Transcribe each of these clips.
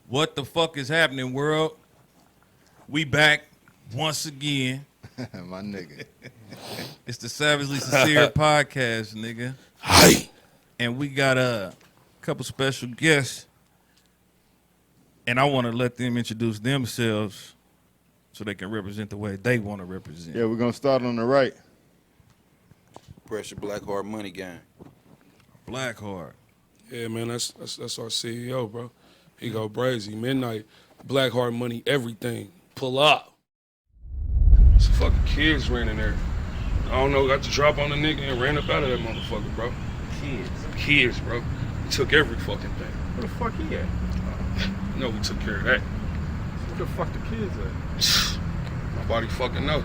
What the fuck is happening, world? We back once again. My nigga. It's the Savagely Sincere podcast, nigga. Hi. And we got a couple special guests. And I want to let them introduce themselves so they can represent the way they want to represent. Yeah, we're going to start on the right. Pressure Blackheart Money Gang. Blackheart. Yeah, man, that's our CEO, bro. He go brazy. MidKnight, Blackheart Money, everything. Pull up. Some fucking kids ran in there. I don't know, got the drop on the nigga and ran up out of that motherfucker, bro. Kids, bro. We took every fucking thing. Where the fuck he at? No, we took care of that. Where the fuck the kids at? Nobody fucking know.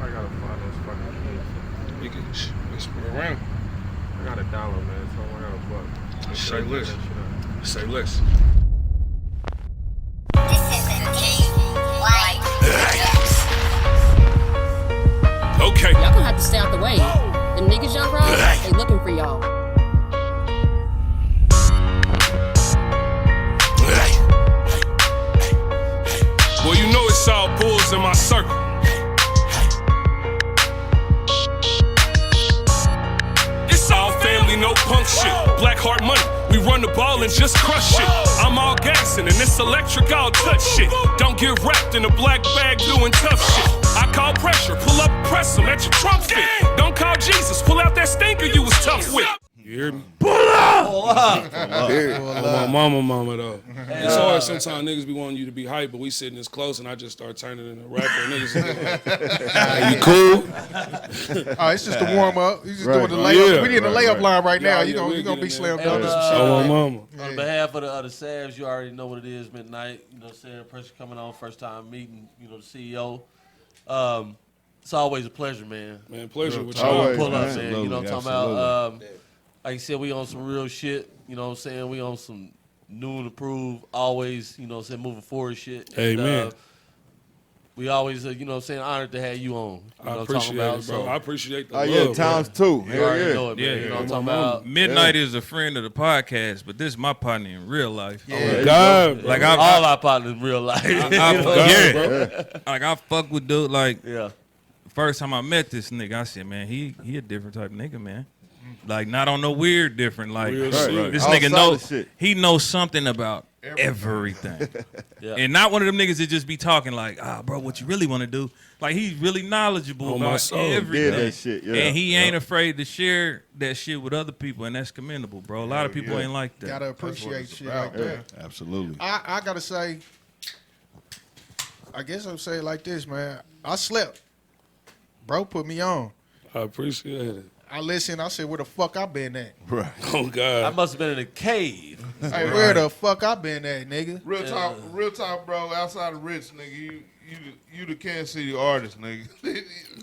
I gotta find those fucking kids. We can whisper around. I got $1, man, so I got a buck. Say less. Say less. Okay. Y'all gonna have to stay out the way. The niggas y'all ride, they looking for y'all. Well, you know it's all bulls in my circle. It's all family, no punk shit. Blackheart Money, we run the ball and just crush shit. I'm all gassing and this electric, I'll touch shit. Don't get wrapped in a black bag doing tough shit. I call pressure, pull up, press 'em at your Trump fit. Don't call Jesus, pull out that stinker you was tough with. You hear me? Pull up! Oh, my mama though. It's hard sometimes niggas be wanting you to be hype, but we sitting this close and I just start turning into a rapper. Niggas is like, hey, you cool? Oh, it's just a warm up. You just doing the Right. layup. Yeah. We in the layup line right now. Yeah, You gonna be slammed down to some Hey, shit. Oh, my mama. On behalf of the other Savs, you already know what it is, MidKnight. You know what I'm saying? Pressure coming on, first time meeting, you know, the CEO. It's always a pleasure, man. Man, pleasure with Always, y'all. Pull up, man. man. You know what I'm talking about? Like you said, we on some real shit. You know what I'm saying? We on some new and approved, always, you know what I'm saying, moving forward shit. And, Amen. we always, you know what I'm saying, honored to have you on. You know I what I'm appreciate talking about? it, bro. So, I appreciate the Oh, love, yeah, bro. times two. you already Hell know it, man. Yeah, You know what I'm yeah. talking about? MidKnight is a friend of the podcast, but this is my partner in real life. Yeah. God, bro. Like All our partners in real life. Like I fuck with dude. Like Yeah. first time I met this nigga, I said, man, he a different type of nigga, man. Like not on no weird different. Like Real shit. Right. this All nigga solid knows shit. he knows something about everything. Yeah. And not one of them niggas that just be talking like, bro, what you really want to do? Like he's really knowledgeable On my about soul. everything. Did that shit, yeah. And he ain't afraid to share that shit with other people, and that's commendable, bro. A lot of people ain't like that. Gotta appreciate shit like that. Absolutely. I gotta say, I guess I'm saying like this, man. I slept. Bro put me on. I appreciate it. I listened. I said, where the fuck I been at? Right. Oh, I God. must have been in a cave. Hey, where the fuck I been at, nigga? Real talk, bro. Outside of Rich, nigga, you the Kansas City artist, nigga.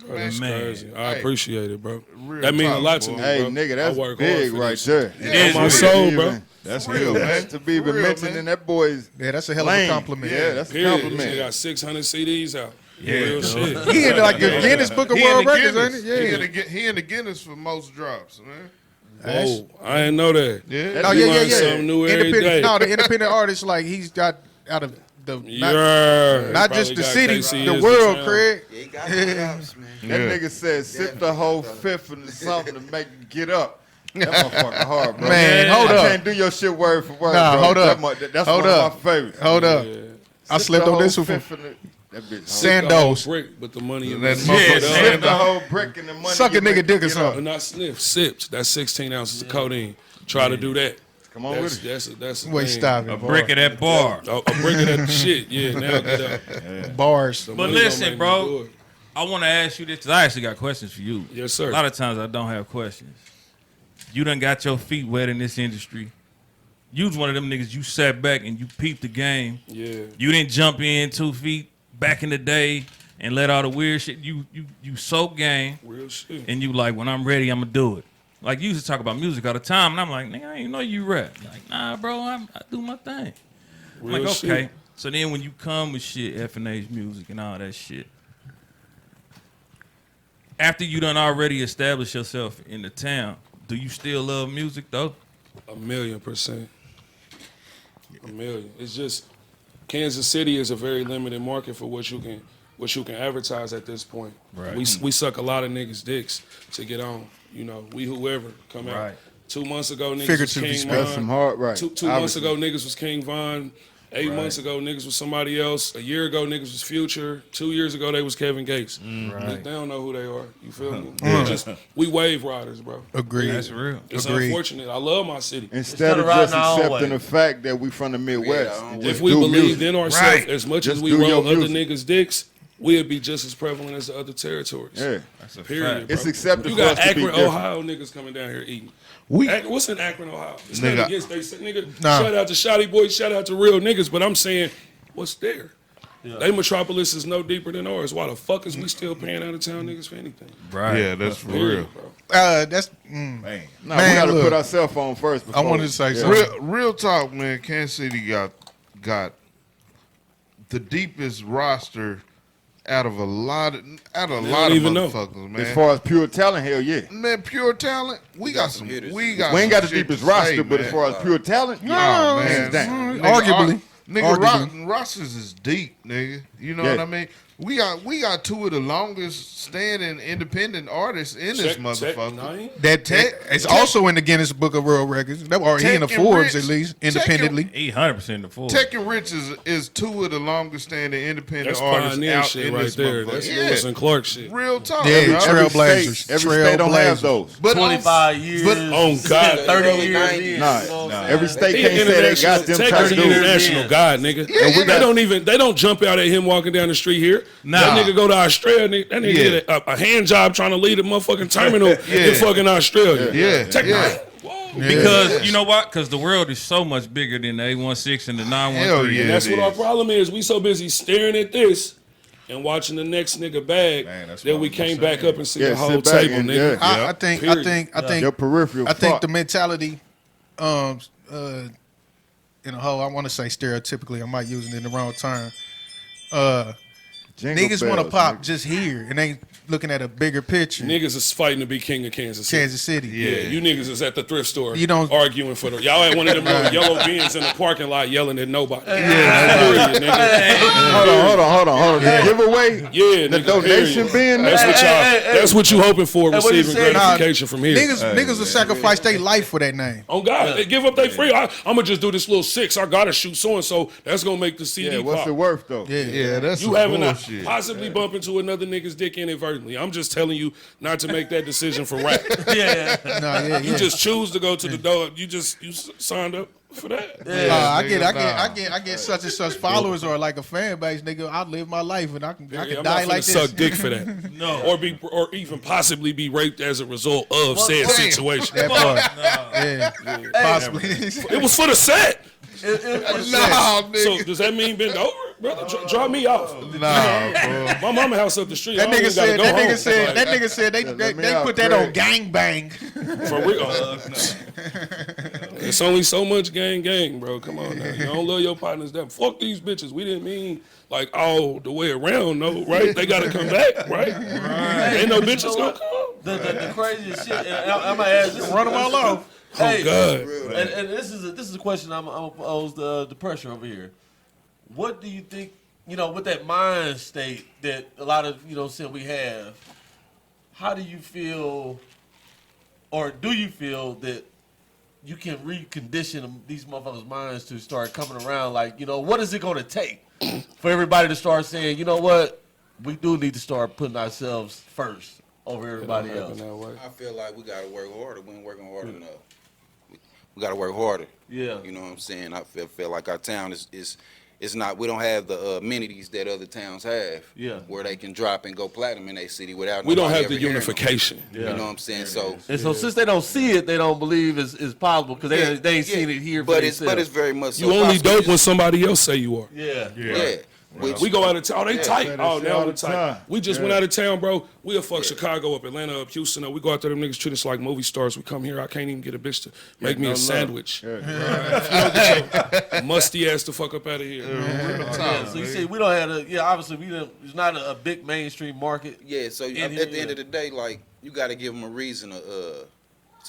That's Man. crazy. I Hey. appreciate it, bro. Real That means a talk, lot to boy. me, Hey, bro. nigga, I that's work hard big for right this. there. Yeah, On my it's soul, Even- bro. That's real, real, man. To be even Real, mentioned man. in that boy's Yeah, that's a hell of lane. a compliment. Yeah, that's a Period. compliment. He got 600 CDs out. Yeah, Real shit. He in like the Guinness Book of He in World the Records, Guinness. ain't it? Yeah. He in the Guinness for most drops, man. Oh, I didn't know that. Yeah. Oh, You yeah, learn something new every Independent, day. no, the independent artist, like he's got out of the Yeah. not Probably just the got city, KC the as world, town. Craig. He got the drops, man. That nigga said, sip the whole fifth into something to make you get up. That motherfucker hard, bro. Man, hold I up. can't do your shit word for word, Nah, bro. hold up. That's Hold one up. of my favorites. Hold up. Yeah. I Sip slept the on this whole one. fifth in that bitch. Sand- The whole Sandos. brick, but the money in That the motherfucker Sip the whole brick and the money. Suck a you nigga make dick or you get up. something. Not sniff, sips. That's 16 ounces of codeine. Try to do that. Come on with it. That's a Wait, thing. stop A it. brick of that bar. A brick of that shit. Yeah, now get up. Bars. The But money don't listen, make me bro. do it. I want to ask you this because I actually got questions for you. Yes, sir. A lot of times I don't have questions. You done got your feet wet in this industry. You was one of them niggas, you sat back and you peeped the game. Yeah. You didn't jump in 2 feet back in the day and let all the weird shit. You soak game Real shit. and you like, when I'm ready, I'm going to do it. Like, you used to talk about music all the time, and I'm like, nigga, I ain't know you rap. Like, nah, bro, I do my thing. I'm Real like, shit. okay. So then when you come with shit, F&A's music and all that shit, after you done already established yourself in the town, do you still love music, though? 1,000,000%. A million. It's just Kansas City is a very limited market for what you can advertise at this point. Right. We suck a lot of niggas' dicks to get on. You know, we whoever come out. Right. 2 months ago, niggas was Figuratively King speaking. Von. That's some hard, right. Two months ago, niggas was King Von. 8 months ago, niggas was somebody else. A year ago, niggas was Future. 2 years ago, they was Kevin Gates. Right. They don't know who they are. You feel me? We wave riders, bro. Agreed. That's real. It's Agreed. unfortunate. I love my city. Instead of riding just our own accepting way. the fact that we from the Midwest. Yeah, and If just we do believed music. in ourselves Right. as much Just as we do your roll other music. niggas' dicks, we'd be just as prevalent as the other territories. Yeah. That's a Period. fact. Bro. It's accepted You for got us to be Akron, different. Ohio niggas coming down here eating. We What's in Akron, Ohio? It's Nigga. not against they say, nigga. Nah. Shout out to Shotty Boys, shout out to real niggas, but I'm saying, what's there? They metropolis is no deeper than ours. Why the fuck is we still paying out of town niggas for anything? Right. yeah, that's for Period, real. bro. That's No, we Man, got to look. put our cell phone first. I wanted to say something. Real talk, man. Kansas City got the deepest roster out of a lot of even know. motherfuckers, man. As far as pure talent, hell yeah. Man, pure talent. We got some. hitters. We got. We ain't some got the shit deepest to roster, say, but man. as far as pure talent, Oh, yeah, man. hands down. Arguably. Nigga, rosters is deep, nigga. You know Yeah. what I mean? We got two of the longest standing independent artists in this Tech motherfucker. Nine? that it's also in the Guinness Book of World Records. Or he in the Tech and Forbes Rich. at least, Tech and- independently. He 100% the full. Tech and Rich is two of the longest standing independent That's artists pioneer out shit in right this there. motherfucker. That's Yeah. Lewis and Clark shit. Real talk. Yeah, bro. Trailblazers. Every state don't have those. But 25 years. but- Oh, God. 30 Early years 90s. in. Nah, you know what I'm every saying? state He can't say they international, got them Tech type is of an dudes. international Yeah. guy, nigga. Yeah. They don't jump out at him walking down the street here. Nah. That nigga go to Australia. That nigga Yeah. get a hand job trying to lead a motherfucking terminal in Yeah. fucking Australia. Yeah. Tech Yeah. Nine. Whoa. Because you know what? Because the world is so much bigger than the 816 and the 913. Hell yeah. And that's it what our is. problem is. We so busy staring at this and watching the next nigga bag Man, that's that what we I'm came saying. back up and see Yeah, the whole sit back table, and- nigga. yeah. I think Your peripheral. I think fuck. the mentality, in a whole, I want to say stereotypically, I might use it in the wrong term. Jingle Niggas want to bells, pop nigga. just here and ain't looking at a bigger picture. Niggas is fighting to be king of Kansas City. Kansas City. Yeah, you niggas is at the thrift store. You don't- arguing for the y'all at one of them little yellow bins in the parking lot yelling at nobody. Yeah, nigga. Hold on. The giveaway, Yeah, the nigga, donation period. bin. That's what y'all. That's what you hoping for, Hey, what you receiving say? gratification from here. Niggas will sacrifice their life for that name. On God, they give up their free. I'm gonna just do this little 6. I gotta shoot so and so. That's gonna make the CD Yeah, what's pop. it worth though? Yeah, that's You some having to bullshit. possibly bump into another nigga's dick inadvertently. I'm just telling you not to make that decision for rap. Yeah. You just choose to go to the door. You signed up for that. I get such and such followers or like a fan base, nigga. I live my life and I can I'm die not like gonna this. suck dick for that. No, or even possibly be raped as a result of said damn. situation. That part. Yeah. Possibly. It was for the set. Nah, So nigga. does that mean bend over, brother? Draw me off. Nah, bro. My mama house up the street. That I don't nigga even gotta said. go That home. nigga said. That nigga said they let me out, put that Craig. on gang bang. For real. It's only so much gang, bro. Come on now. You don't love your partners that. Fuck these bitches. We didn't mean like all the way around, no, right? They gotta come back, right? Ain't no bitches gonna come. The craziest shit. And I'm gonna ask this. Run them all off. Hey, God. and this is a question I'm gonna pose the pressure over here. What do you think? You know, with that mind state that a lot of saying we have, how do you feel, or do you feel that you can recondition these motherfuckers' minds to start coming around? Like, what is it going to take for everybody to start saying, you know what, we do need to start putting ourselves first over everybody It don't else? happen that way. I feel like we gotta work harder. We ain't working hard enough. We gotta work harder. Yeah. You know what I'm saying? I feel like our town is not. We don't have the amenities that other towns have. Yeah. Where they can drop and go platinum in their city without. We don't nobody have the ever hearing them. unification. You know what I'm saying? So. And so since they don't see it, they don't believe it's possible because they ain't seen it here. But for it's themselves. very much. So You only possible. dope when somebody else say you are. Yeah. Yeah. Which, We go out of town. Oh, they tight. Say that Oh, shit now all we the tight. time. We just went out of town, bro. We'll fuck Chicago up, Atlanta up, Houston up. We go out there, them niggas treat us like movie stars. We come here, I can't even get a bitch to make me a sandwich. Musty ass to fuck up out of here. Yeah, so you see, we don't have obviously we don't. It's not a big mainstream market. Yeah, so In at here, the end of the day, like, you got to give them a reason to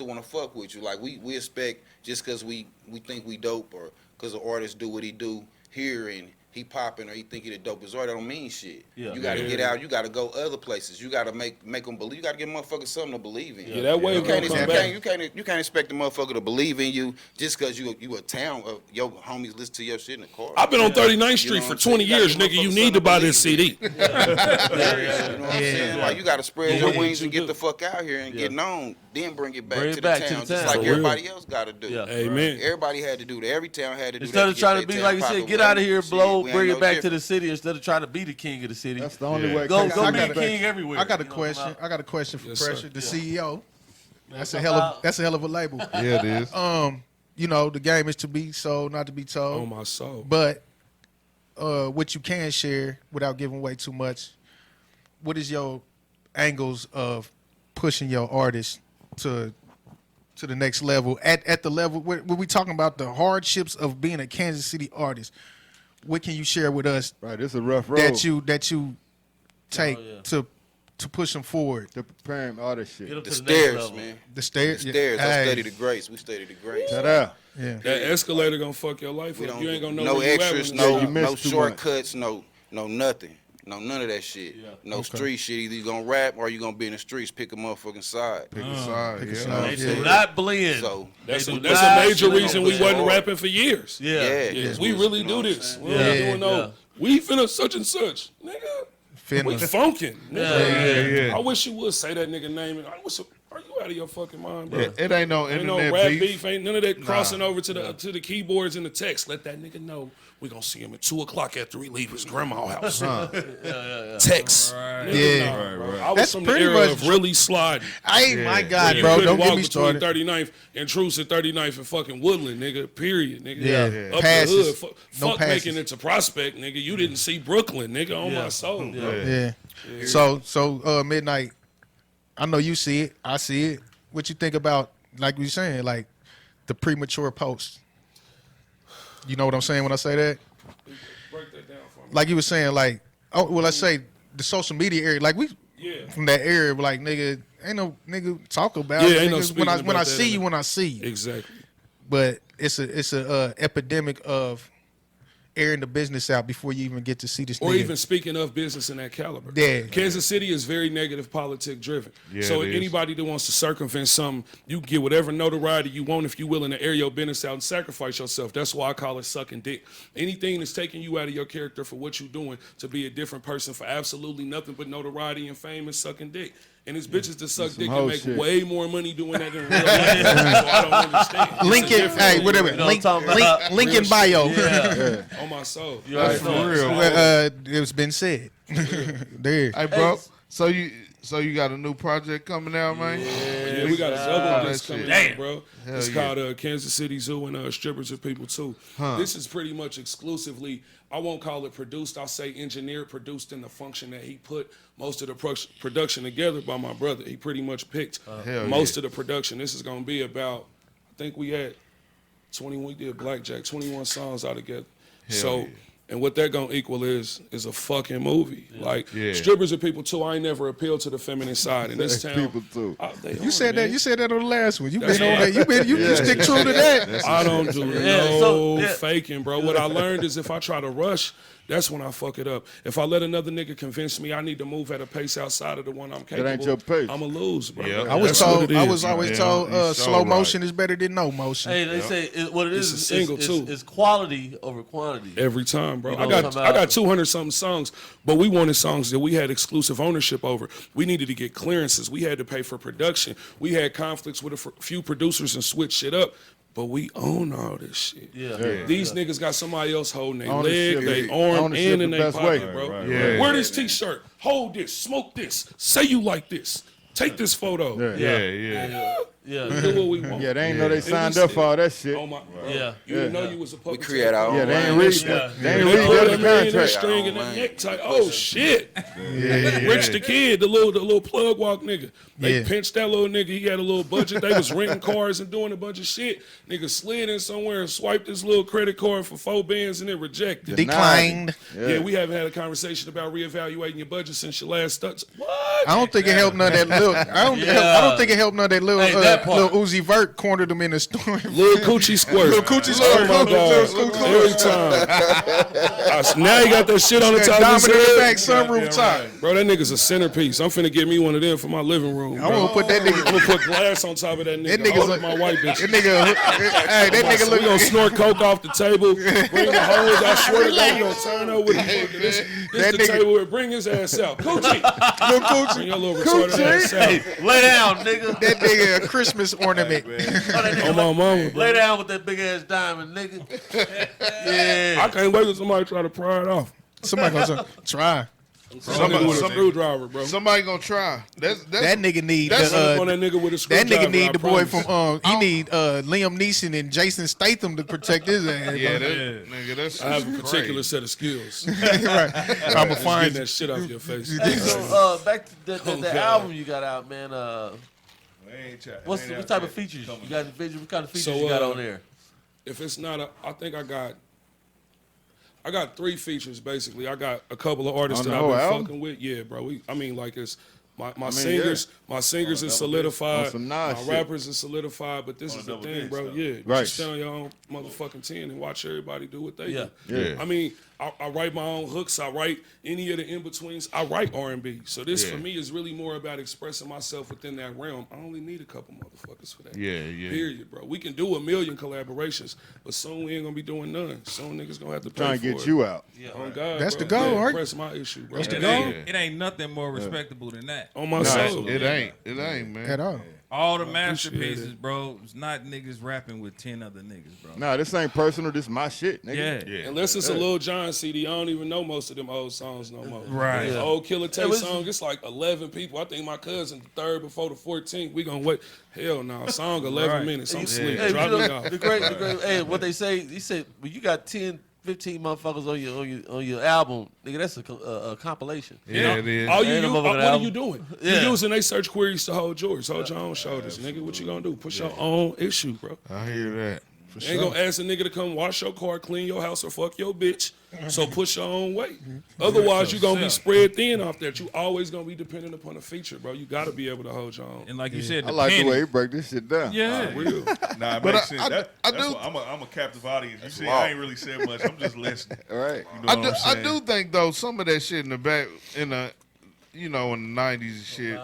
want to fuck with you. Like, we expect just because we think we dope or because the artist do what he do here and he popping or he think he the dopest artist, that don't mean shit. Yeah. You got to get out. You got to go other places. You got to make them believe. You got to give motherfuckers something to believe in. Yeah, that way You gonna can't, come you, back. can't, you can't expect the motherfucker to believe in you just because you a town of your homies listen to your shit in the car. I've been on 39th You Street know for what I'm saying? 20 You gotta years, give nigga. You motherfuckers need to buy this something to CD. You know what I'm saying? Like, you got to spread your Yeah, wings you and do. get the fuck out here and get known, then bring it back Bring to it the back to town, the just town. like For real. everybody else got to do. Yeah. Amen. Everybody had to do that. Every town had to do Instead that. of trying to be like you said, get out of here, blow, we ain't bring no it back to different. the city instead of trying to be the king of the city. That's the only way. Go Cause be I the got king everywhere. I got a You know, question. I got a question for Yes, sir. Pressure, the CEO. That's a hell of a label. Yeah, it is. You know, the game is to be sold, not to be told. On my soul. But what you can share without giving away too much, what is your angles of pushing your artist to the next level? At the level where we talking about the hardships of being a Kansas City artist, what can you share with us Right, this is a rough road. that you take to push them forward? to prepare him all this shit. Get up The to the next stairs, level. man. The stairs. The stairs. I Hey. study the greats. We study the greats. Shut up. Yeah. That escalator gonna fuck your life We up. don't You ain't gonna know no where extras, you at when no it's you miss no too shortcuts, no nothing. No, none of that shit. No street shit. Either you gonna rap or you gonna be in the streets, pick a motherfucking side. Pick a side. pick a Yeah. side. They Yeah. do not blend. So That's They a do that's not a major blend. reason we Yeah. wasn't rapping for years. Yeah. yeah, Yes, it we was, really you know do what I'm this. saying? We ain't Yeah. doing no. We finna such and such, nigga. We Finna. funkin', nigga. Yeah. I wish you would say that nigga name. And I wish. Are you out of your fucking mind, bro? It ain't no Ain't no internet rap beef. beef. Ain't none of that crossing over to the keyboards and the text. Let that nigga know we gonna see him at 2:00 after we leave his grandma's house. Text. Nigga, Yeah. nah, bro. I was That's from the pretty era much of really sliding. Hey, my Where God, you bro, couldn't don't walk get me between started. 39th and Truce at 39th and fucking Woodland, nigga. Period, nigga. Yeah. Up Passes. the hood. No Fuck passes. making it to Prospect, nigga. You didn't see Brooklyn, nigga, on my soul. Yeah. So MidKnight, I know you see it. I see it. What you think about, like we saying, like the premature post? You know what I'm saying when I say that? Break that down for me. Like you were saying, like, oh, well, let's say the social media area, like we Yeah. from that area, like nigga, ain't no nigga talk about Yeah, it. ain't no Niggas, speaking when I about see that. you, when I see you. Exactly. But it's a epidemic of airing the business out before you even get to see this Or nigga. even speaking of business in that caliber. Yeah. Kansas City is very negative politic driven. Yeah, So it is. anybody that wants to circumvent something, you can get whatever notoriety you want if you're willing to air your business out and sacrifice yourself. That's why I call it sucking dick. Anything that's taking you out of your character for what you're doing to be a different person for absolutely nothing but notoriety and fame is sucking dick. And it's bitches that suck dick hoe and make shit. way more money doing that in real life. So I don't understand. It's a Link it, difference. hey, whatever. You know Link, what I'm talking about? link in bio. On my soul. You already know. real. Well, it's been said. There. Hey, bro. So you got a new project coming out, man? Yeah, we got a double disc that coming shit. out, bro. Hell It's yeah. called Kansas City Zoo and Strippers of People Too. This is pretty much exclusively, I won't call it produced, I'll say engineered, produced in the function that he put most of the production together by my brother. He pretty much picked Hell most yeah. of the production. This is going to be about, I think we had 21, we did Blackjack, 21 songs all together. So, yeah. and what that gonna equal is a fucking movie. Like Yeah. Strippers of People Too. I ain't never appealed to the feminine side in this town. People too. You said that. You said that on the last one. You That's been on right. that. You stick true to that. I don't do Yeah, no so, yeah. faking, bro. What I learned is if I try to rush, that's when I fuck it up. If I let another nigga convince me I need to move at a pace outside of the one I'm capable, ain't your pace. I'ma lose, bro. Yeah. I was That's what told. it I is. was always Yeah, told you're so slow right. motion is better than no motion. Hey, they say what it It's is. a single, too. It's quality over quantity. Every time, bro. You know I what I'm got talking about? 200 something songs, but we wanted songs that we had exclusive ownership over. We needed to get clearances. We had to pay for production. We had conflicts with a few producers and switch shit up. But we own all this shit. Yeah. These niggas got somebody else holding their Ownership, leg, yeah. their arm, Ownership and in the their best pocket, way. bro. Right, right. Wear this t-shirt. Hold this. Smoke this. Say you like this. Take this photo. Yeah. Yeah. Do what we want. Yeah, they ain't know they And signed we up for still- all that shit. Oh my, Yeah. You didn't know you was a We puppet. create our own. Yeah, they ain't lane. read. Yeah. They ain't They read put that that man in that contract. string and that man. necktie. Oh shit! Yeah. Rich the kid, the little plug walk nigga. They Yeah. pinched that little nigga. He had a little budget. They was renting cars and doing a bunch of shit. Nigga slid in somewhere and swiped his little credit card for 4 bands and then rejected. Declined. Yeah, we haven't had a conversation about reevaluating your budget since your last stunts. What? I don't think it helped none of that little. I don't think it helped none of that little Hey, that part. Lil Uzi Vert cornered him in the store. Lil Coochie Squirt. Lil Coochie Oh Squirt. my God. Lil Coochie Every time. Now he got that shit on the top of his Diamond in the back, head. sunroof top. Bro, that nigga's a centerpiece. I'm finna get me one of them for my living room. I want to put that I'm nigga. gonna put glass on top of that nigga. That nigga's Hold my white bitch. That nigga, hey, that nigga We look. gonna snort coke off the table, bring the hose. I swear to God, we gonna turn over with this That the nigga- table where bring his ass out. Coochie. Lil Coochie. Bring your little retarded ass out. Lay down, nigga. That nigga a Christmas ornament. On my mama. Lay down with that big ass diamond, nigga. Yeah. I can't wait till somebody try to pry it off. Somebody gonna try. Somebody with a screwdriver, bro. Somebody gonna try. That's That nigga need that's the, On that nigga with a that screwdriver. nigga need the boy promise. from he need Liam Neeson and Jason Statham to protect his ass. yeah, bro. nigga. That's I have a just particular crazy. set of skills. right. I'ma Just find getting that shit off your face. Hey, so back to the God. album you got out, man. What type of features you got? What kind of features So, you got on there? If it's not I think I got 3 features basically. I got a couple of artists On that the I've been whole album? fucking with. Yeah, bro. Like it's my yeah. singers is solidified. On some My Nas shit. rappers is solidified. But this is the thing, bro. Yeah, Right. just stand on your own motherfucking 10 and watch everybody do what they Yeah. do. Yeah. I mean, I write my own hooks. I write any of the in-betweens. I write R&B. So this for me is really more about expressing myself within that realm. I only need a couple motherfuckers for that. Yeah, yeah. Period, bro. We can do a million collaborations, but soon we ain't gonna be doing none. Soon niggas gonna have to pay Trying for to get it. you out. On God, That's bro. the goal, Yeah, right? Press my issue, bro. That's the It goal. ain't, it ain't nothing more respectable than that. On my Nah, soul. it ain't. It ain't, man. at all. All the appreciate masterpieces, it. bro. It's not niggas rapping with 10 other niggas, bro. Nah, this ain't personal. This my shit, nigga. Yeah. Unless it's a Lil Jon CD, I don't even know most of them old songs no more. Right. The old Killer Tay was- song, it's like 11 people. I think my cousin, the third before the 14th, we gonna wait. Hell no, song 11 Right. minutes. I'm Hey, sleep. you Drop know, me off. the great. Hey, what they say? He said, well, you got 10, 15 motherfuckers on your album, nigga. That's a compilation. Yeah, it is. All you, Ain't no you, motherfucking what are album. you doing? Yeah. You using they search queries to hold yours. Hold your own shoulders, nigga. What you gonna do? Push your own issue, bro. I hear that. For Ain't gonna ask a nigga to come wash your car, clean your house, or fuck your bitch. So push your own weight. Otherwise, you gonna be spread thin off that. You always gonna be dependent upon a feature, bro. You gotta be able to hold your own. And like you said, I the like the penny. way he break this shit down. Yeah. Real. Nah, it But makes I- sense. I That's do- why I'm a captive audience. You see, wild. I ain't really said much. I'm just listening. All right. You know what I'm I saying? do think though some of that shit in the back in the in the 90s and shit.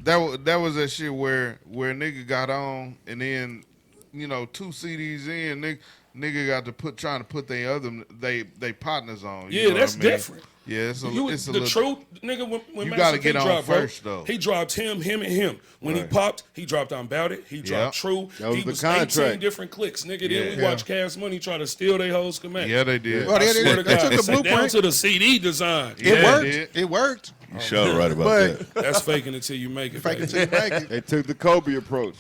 That was that shit where nigga got on and then 2 CDs in nigga got to trying to put they partners on. You Yeah, know that's what I mean? different. Yeah, it's a You, it's a the little, truth, nigga, when You Master gotta P get on dropped, first, bro, though. he dropped him, and him. When he popped, he dropped I'm About It. He dropped True. That was He the was 18 contract. different clicks, nigga. Then Yeah. we watch Cash Money try to steal their whole schematic. Yeah, they did. Well, I they swear to God, took the down blueprint. to the CD design. It Yeah, worked. it It worked. You sure right about But that. That's faking it till you make it. fake it baby. till you make it. They took the Kobe approach.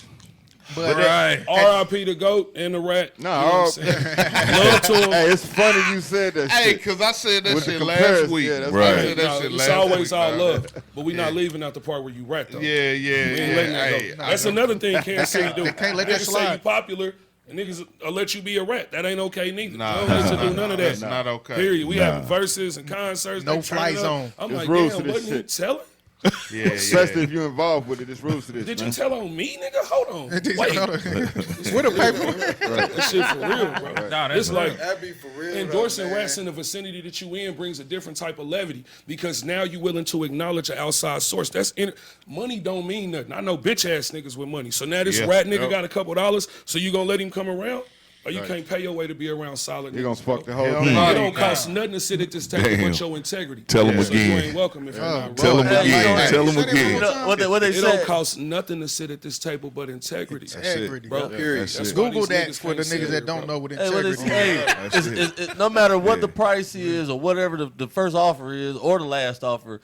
But Right. R.I.P. the GOAT and the Rat. Nah, You know what I'm saying? Love to him. Hey, it's funny you said that Hey, shit. cause I said that With the shit last comparison, week. yeah, that's I right. said that No, shit it's last always week, all dog. love, but we not leaving out the part where you rat though. Yeah, We ain't yeah. letting that Hey, go. That's another thing Kansas City do. they can't let that Niggas say slide. you popular, and niggas will let you be a rat. That ain't okay neither. Nah, They don't let you do none of that. That's not okay. Period. We have verses and concerts. No they turn fly up. zone. I'm There's like, rules damn, to this wasn't you shit. telling? Yeah, Especially yeah. if you're involved with it. It's rules to this, Did man. you tell on me, nigga? Hold on. Wait. With a paper. That shit for real, bro. Nah, that's It's like That be for real. endorsing though, rats man. in the vicinity that you in brings a different type of levity because now you willing to acknowledge an outside source. Money don't mean nothing. I know bitch ass niggas with money. So now this Yeah. rat nigga got a couple dollars. So you gonna let him come around? Or you can't pay your way to be around solid You're niggas, gonna fuck bro. the whole Hell thing. no. It don't cost nothing to sit at this table Damn. but your integrity. Tell 'em So you again. ain't welcome if you're not Tell wrong. them Hey, again. hey, Tell them say that again. one more time. What they It don't say? cost nothing to sit at this table but integrity. Integrity. Bro, Period. That's why Google these that niggas for the can't say niggas it, that don't bro. know what Hey, what integrity they is. say? No matter what the price is or whatever the first offer is or the last offer,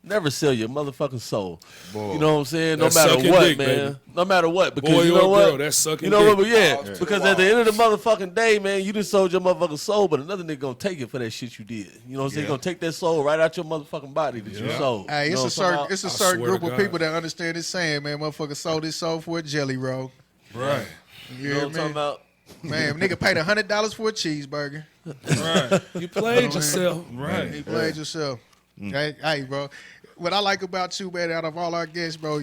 never sell your motherfucking soul. You know what I'm saying? No That's matter sucking what, dick, man. baby. No matter what, because Boy you or know what? girl, that's sucking You know what? dick. But yeah, because at the end of the motherfucking day, man, you just sold your motherfucking soul, but another nigga gonna take it for that shit you did. You know what I'm saying? He gonna take that soul right out your motherfucking body that you sold. Hey, You know it's what a I'm certain talking it's a I certain swear to group of God. people that understand this saying, man. Motherfucker sold his soul for a jelly roll. Right. You You know hear what I'm talking me? about? Man, nigga paid $100 for a cheeseburger. Right. You played yourself. Right. He played yourself. Hey, bro. What I like about you, man, out of all our guests, bro,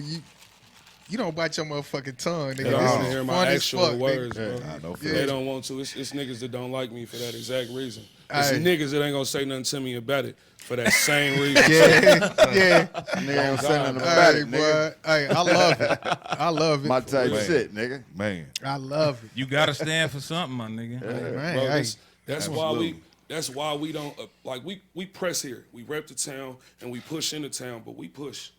You don't bite your motherfucking tongue, They nigga. don't want to This hear is my fun as actual fuck, nigga. words, bro. I know for They that. don't want to. It's niggas that don't like me for that exact reason. It's Aye. niggas that ain't gonna say nothing to me about it for that same reason. Yeah. Nigga ain't saying nothing Hey, about it, nigga. boy. Hey, I love it. I love it. My type Man. shit, nigga. Man, I love it. you gotta stand for something, my nigga. Man, Bro, hey. that's why we don't like we press here. We rep the town and we push into town, but we push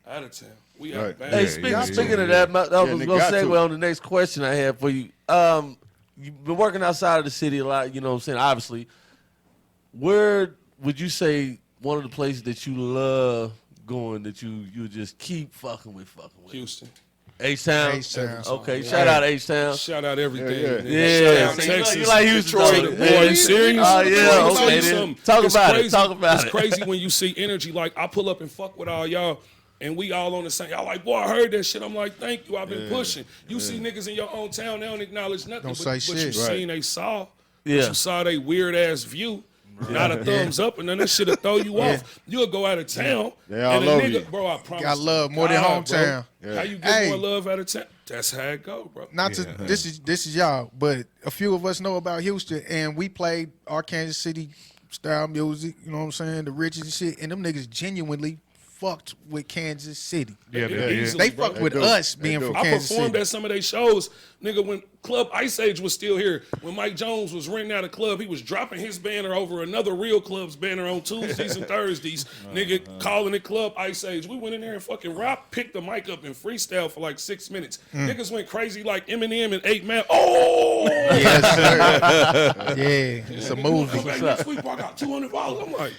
out of town. We out of Right. Hey, bounds. speaking of that, that was nigga gonna got segue to. on the next question I had for you. You've been working outside of the city a lot, you know what I'm saying, obviously. Where would you say one of the places that you love going that you just keep fucking with? Houston. H-Town? H-Town. Okay, shout out H-Town. Shout out everything. Yeah, nigga. Yeah, Shout out so Texas. you like Houston, Detroit. though. Boy, you serious? Oh, yeah, Let me tell okay, you then. something. Talk It's about it, crazy. talk about it's it. crazy when you see energy. Like, I pull up and fuck with all y'all, and we all on the same. Y'all like, boy, I heard that shit. I'm like, thank you. I've been pushing. You see niggas in your own town, they don't acknowledge nothing. Don't but say you shit. seen, they saw. Yeah. But you saw they weird ass view. Not a thumbs up, and then that shit'll throw you off. You'll go out of town, They all and a love nigga, you. bro, I promise. Got you, love more than God, bro, hometown. How you get Hey. more love out of town? That's how it go, bro. Not to this is y'all, but a few of us know about Houston, and we played our Kansas City style music. You know what I'm saying? The Riches and shit, and them niggas genuinely fucked with Kansas City. Easily, They bro. fucked with do. us They being do. from I Kansas performed City. at some of their shows, nigga, when Club Ice Age was still here. When Mike Jones was renting out a club, he was dropping his banner over another real club's banner on Tuesdays and Thursdays. Nigga calling it Club Ice Age. We went in there and fucking rap, picked the mic up and freestyle for like 6 minutes. Niggas went crazy like Eminem and 8 Man. Oh! Yes, sir. Yeah, it's a movie. Come back next week, bro, I got $200. I'm like,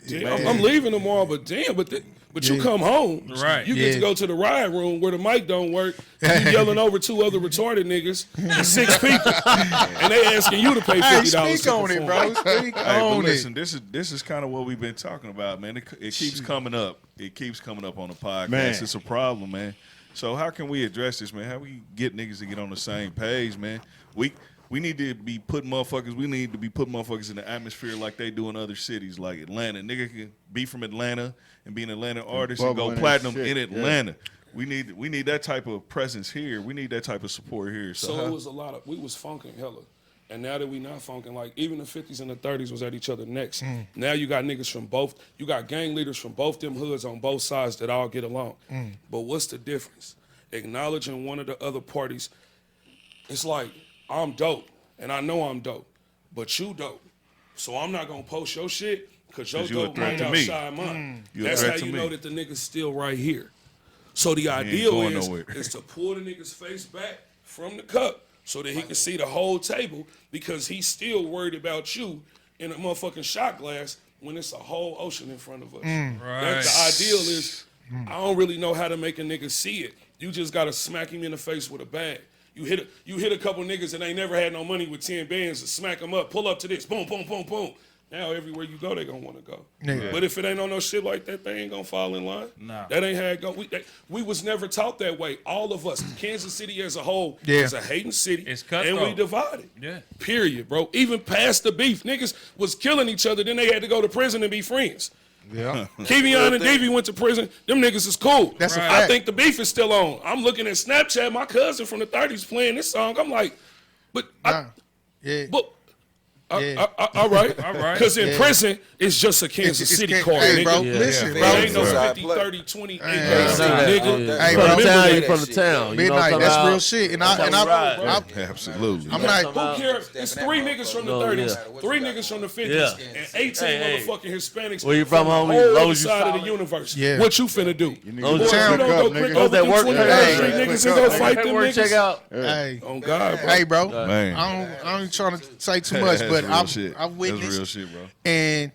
damn, I'm leaving tomorrow, but damn, but you come home. Right. You get Yeah. to go to the riot room where the mic don't work. You yelling over 2 other retarded niggas and 6 people. And they asking you to pay Hey, $50 speak to on it, perform. bro. Speak Hey, but on listen, it. this is kind of what we've been talking about, man. It keeps coming up. It keeps coming up on the podcast. Man. It's a problem, man. So how can we address this, man? How we get niggas to get on the same page, man? We need to be putting motherfuckers. We need to be putting motherfuckers in the atmosphere like they do in other cities, like Atlanta. Nigga can be from Atlanta and be an Atlanta artist and go bubbling and platinum shit, in yeah. Atlanta. We need that type of presence here. We need that type of support here. So how- it was a lot of, we was funking hella. And now that we not funking, like even the 50s and the 30s was at each other necks. Now you got niggas from both, you got gang leaders from both them hoods on both sides that all get along. But what's the difference? Acknowledging one of the other parties, it's like, I'm dope, and I know I'm dope, but you dope. So I'm not gonna post your shit, because your 'Cause you a dope threat might to me. outshine mine. You a That's threat how to you me. know that the nigga's still right here. So the ain't ideal going is nowhere. to pull the nigga's face back from the cup so that he can see the whole table, because he's still worried about you in a motherfucking shot glass when it's a whole ocean in front of us. That's the ideal is, I don't really know how to make a nigga see it. You just gotta smack him in the face with a bag. You hit a couple niggas that ain't never had no money with 10 bands and smack them up, pull up to this, boom, boom, boom, boom. Now everywhere you go, they gonna wanna go. Yeah. But if it ain't on no shit like that, they ain't gonna fall in line. Nah. That ain't how it go. We was never taught that way. All of us, Kansas City as a whole, Yeah. is a hating city. It's and we cutthroat. divided. Yeah. Period, bro. Even past the beef, niggas was killing each other, then they had to go to prison and be friends. Yeah. Kevion and Davey went to prison. Them niggas is cool. That's a Right. I fact. think the beef is still on. I'm looking at Snapchat. My cousin from the 30s playing this song. I'm like, but Nah. Yeah. Yeah. all right. All right. Because in Yeah. prison, it's just a Kansas It's City Kan- card, hey, nigga. bro, Yeah. listen, It bro. ain't no Side 50, play. 30, 20 Hey, acres, None of that. nigga. Hey, you bro, from the town, midnight. you from the town. You know what Midnight, I'm that's talking real about? shit. And That's I'm right. Absolutely. like, Who cares? It's 3 niggas from the No, 30s, yeah. 3 niggas from the 50s, Yeah. and 18 Hey, motherfucking Hispanics Where you from, the homie? whole Long other as you side of solid. the universe. Yeah. What you finna do? You need Oh, to the Boy, town you don't cup, go nigga. quick Oh, over that them work 23rd cup. Street Hey, niggas and go hey, fight Hey, them work check niggas. out. hey, On God, bro. hey, bro. Man. I ain't trying to say too much, That's but real I've shit. witnessed, That's real shit, bro. and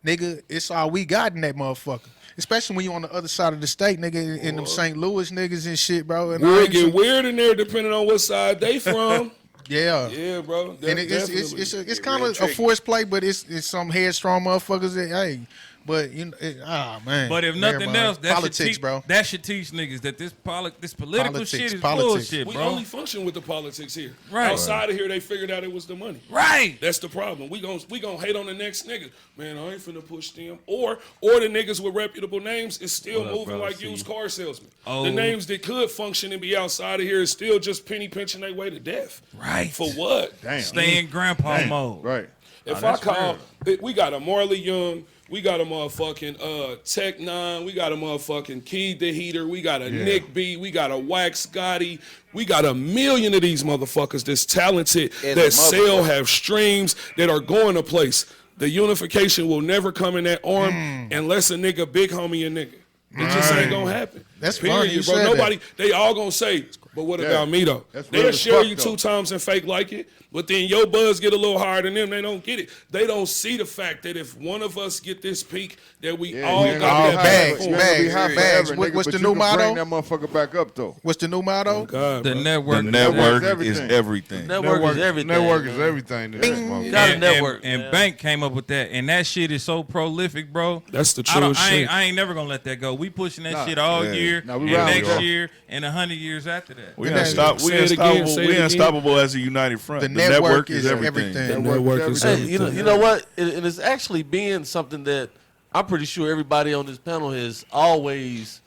nigga, it's all we got in that motherfucker. Especially when you on the other side of the state, nigga, in them St. Louis niggas and shit, bro. And I We'll ain't get so- weird in there depending on what side they from. yeah. Yeah, bro. And it's Definitely. kind of a forced play, but it's some headstrong motherfuckers that, hey, But man. But if Never nothing mind. else, that politics, should teach, bro. That should teach niggas that this political Politics, shit is politics. bullshit, We bro. only function with the politics here. Right. Outside of here, they figured out it was the money. Right. That's the problem. We gon' hate on the next nigga. Man, I ain't finna push them. Or the niggas with reputable names is still What up, moving brother? like See used you. car salesmen. Oh. The names that could function and be outside of here is still just penny pinching their way to death. Right. For what? Damn. Stay in grandpa mode. Right. If I that's call, we got a Marley Young, we got a motherfucking Tech Nine, we got a motherfucking Key the Heater, we got a Nick B, we got a Wax Gotti, we got a million of these motherfuckers that's talented, As that a sell, motherfucker. have streams, that are going to place. The unification will never come in that arm unless a nigga big homie a nigga. It just ain't gonna happen. That's Period, funny you bro. said Nobody, they all gonna say, but what about me though? That's real They'll as share fuck, you though. 2 times and fake like it, but then your buzz get a little higher than them. They don't get it. They don't see the fact that if one of us get this peak, that we all you ain't got gonna that be bags, high- you ain't gonna be bags, high bags. forever, nigga, What's but the you new can motto? Bring that motherfucker back up though. What's the new motto? God, The bro. The network. network is everything. everything. Network is everything. Network man. is everything. To this motherfucker. Got a And- network. And man. Bank came up with that, and that shit is so prolific, bro. That's the I truest shit. ain't never gonna let that go. We pushing that shit all year, Nah, we and ride with next y'all. year, and 100 years after that. We Say unstoppable. it again, say it We again. unstoppable as a united front. The The network network is is everything. everything. Network is Hey, everything. you know what? And it's actually being something that I'm pretty sure everybody on this panel has always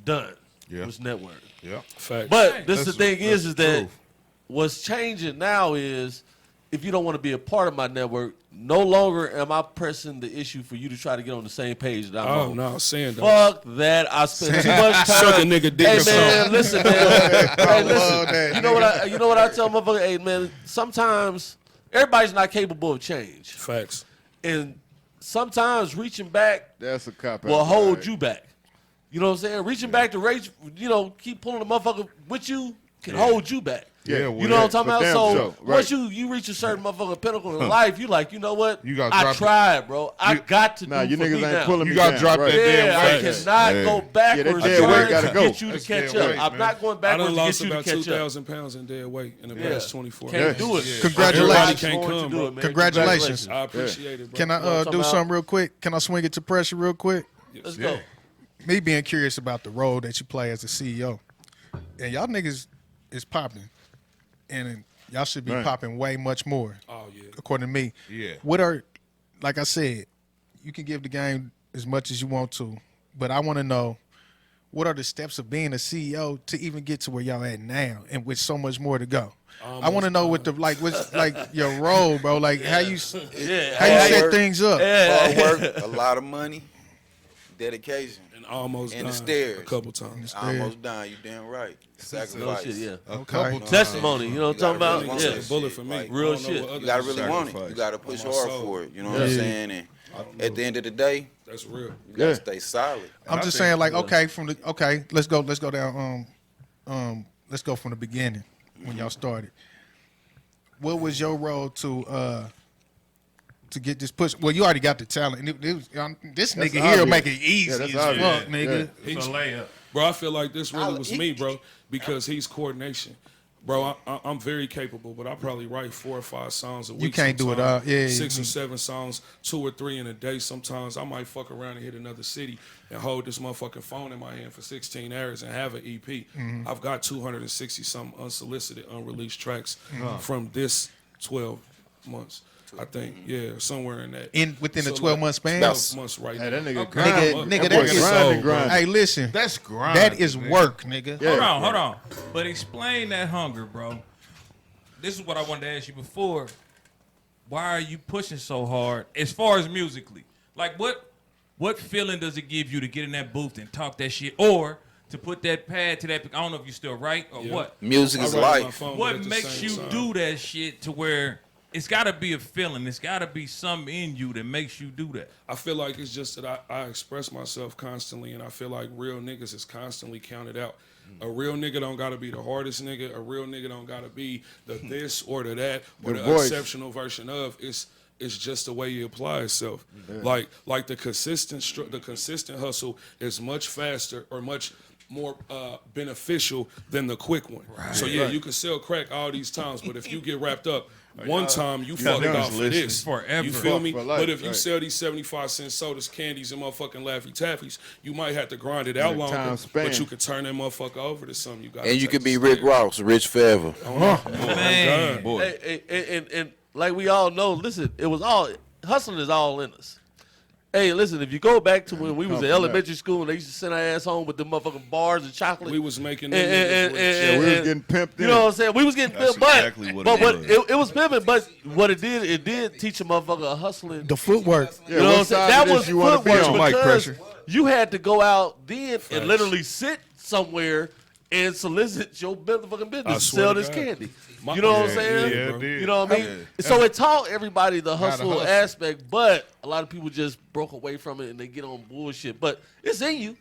done. Yeah. Was network. Yeah. Facts. But this That's the thing that's is the that truth. what's changing now is if you don't want to be a part of my network, no longer am I pressing the issue for you to try to get on the same page that I'm oh on. no, saying though. Fuck that! I spend too much time. Suck a nigga dick Hey or man, something. listen, man. Hey, love listen. that, You know what I tell motherfuckers? Hey man, sometimes everybody's not capable of change, Facts. and sometimes reaching back That's a cop. will hold you back. You know what I'm saying? Reaching back to rage, keep pulling the motherfucker with you can hold you back. Yeah, You know what I'm talking about? damn So sure, right. once you reach a certain motherfucking pinnacle in life, you like, you know what? You gotta I drop it. tried, bro. I got to Nah, do you for niggas me ain't now. pulling me You gotta down, drop right. that Yeah, damn I weight. cannot Yeah. go backwards dead weight trying gotta to go. get you to That's catch dead up. weight, I'm man. not going I backwards done to lost get you to about catch up. 2,000 pounds in dead weight in the past 24 Can't days. do it. Yeah. Congratulations. Everybody can't Going to come, do bro. it, man. Congratulations. I appreciate it, bro. Can I You know what I'm do talking something about? real quick? Can I swing it to pressure real quick? Let's go. Me being curious about the role that you play as a CEO, and y'all niggas is popping, and y'all should be Right. popping way much more. Oh, yeah. According to me. Yeah. What are, like I said, you can give the game as much as you want to, but I want to know what are the steps of being a CEO to even get to where y'all at now, and with so much more to go. I want to know what the what's like your role, bro. Like how you Yeah. how you Hard set work. things up. Hard work, a lot of money, dedication. And almost And the done stairs. a couple times. Almost done. You damn right. Real Sacrifice. shit, yeah. Okay. Testimony, you know what I'm talking gotta about? really Yeah. want Bullet for me. Like, real I don't know shit. what others You gotta really want it. Sacrifice. You gotta push On my hard soul. for it. You know what I'm saying? And at the end of the day, That's real. you gotta Yeah. stay solid. I'm just saying, like, okay, let's go down. Let's go from the beginning when y'all started. What was your role to get this push? Well, you already got the talent. This That's nigga here will obvious. make it easy Yeah, as that's fuck, obvious. nigga. It's a layup. Bro, I feel like this really was me, bro, because he's coordination. Bro, I'm very capable, but I probably write 4 or 5 songs a week. You can't do it sometimes. all. Yeah, 6 you- or 7 songs, 2 or 3 in a day. Sometimes I might fuck around and hit another city and hold this motherfucking phone in my hand for 16 hours and have an EP. Mm-hmm. I've got 260 something unsolicited, unreleased tracks from this 12 months. I think, yeah, somewhere in that. Within the So, 12-month span? 12 months right Hey, now. that nigga Nigga, grind. nigga, That that boy is grinding, grinding. Hey, listen, That's grind. that is nigga. work, nigga. Yeah. Hold on. But explain that hunger, bro. This is what I wanted to ask you before. Why are you pushing so hard as far as musically? Like, what feeling does it give you to get in that booth and talk that shit, or to put that pad to that? I don't know if you still write or Yeah. what. Music I is write on my life. phone, but What at the makes same you time- do that shit to where it's got to be a feeling? It's got to be something in you that makes you do that. I feel like it's just that I express myself constantly, and I feel like real niggas is constantly counted out. A real nigga don't gotta be the hardest nigga. A real nigga don't gotta be the this or the that or Good the voice. exceptional version of. It's just the way you apply itself. Like the consistent hustle is much faster or much more beneficial than the quick one. So yeah, you can sell crack all these times, but if you get wrapped up one time, you fucked off for this. Forever. You feel me? For life, But if you right. sell these 75-cent sodas, candies, and motherfucking Laffy Taffies, you might have to grind it out longer, time span. but you could turn that motherfucker over to something you got. And you could be Rick Ross, rich forever. Man. Boy. And like we all know, listen, it was all hustling is all in us. Hey, listen, if you go back to when we was in elementary school and they used to send our ass home with the motherfucking bars and chocolate. We was making and, we was getting pimped You in. know what I'm saying? We was getting That's pimped, but exactly what it was. it was pimping. But what it did teach a motherfucker a hustling. The footwork. Yeah, You know what I'm what saying? side That of this was you wanna be footwork on? Mic because pressure. you had to go out then and literally sit somewhere and solicit your motherfucking business to swear sell to this God. candy. You know what I'm saying? Yeah, it did. You know what I mean? So it taught everybody the hustle hustle. aspect, but a lot of people just broke away from it and they get on bullshit. But it's in you.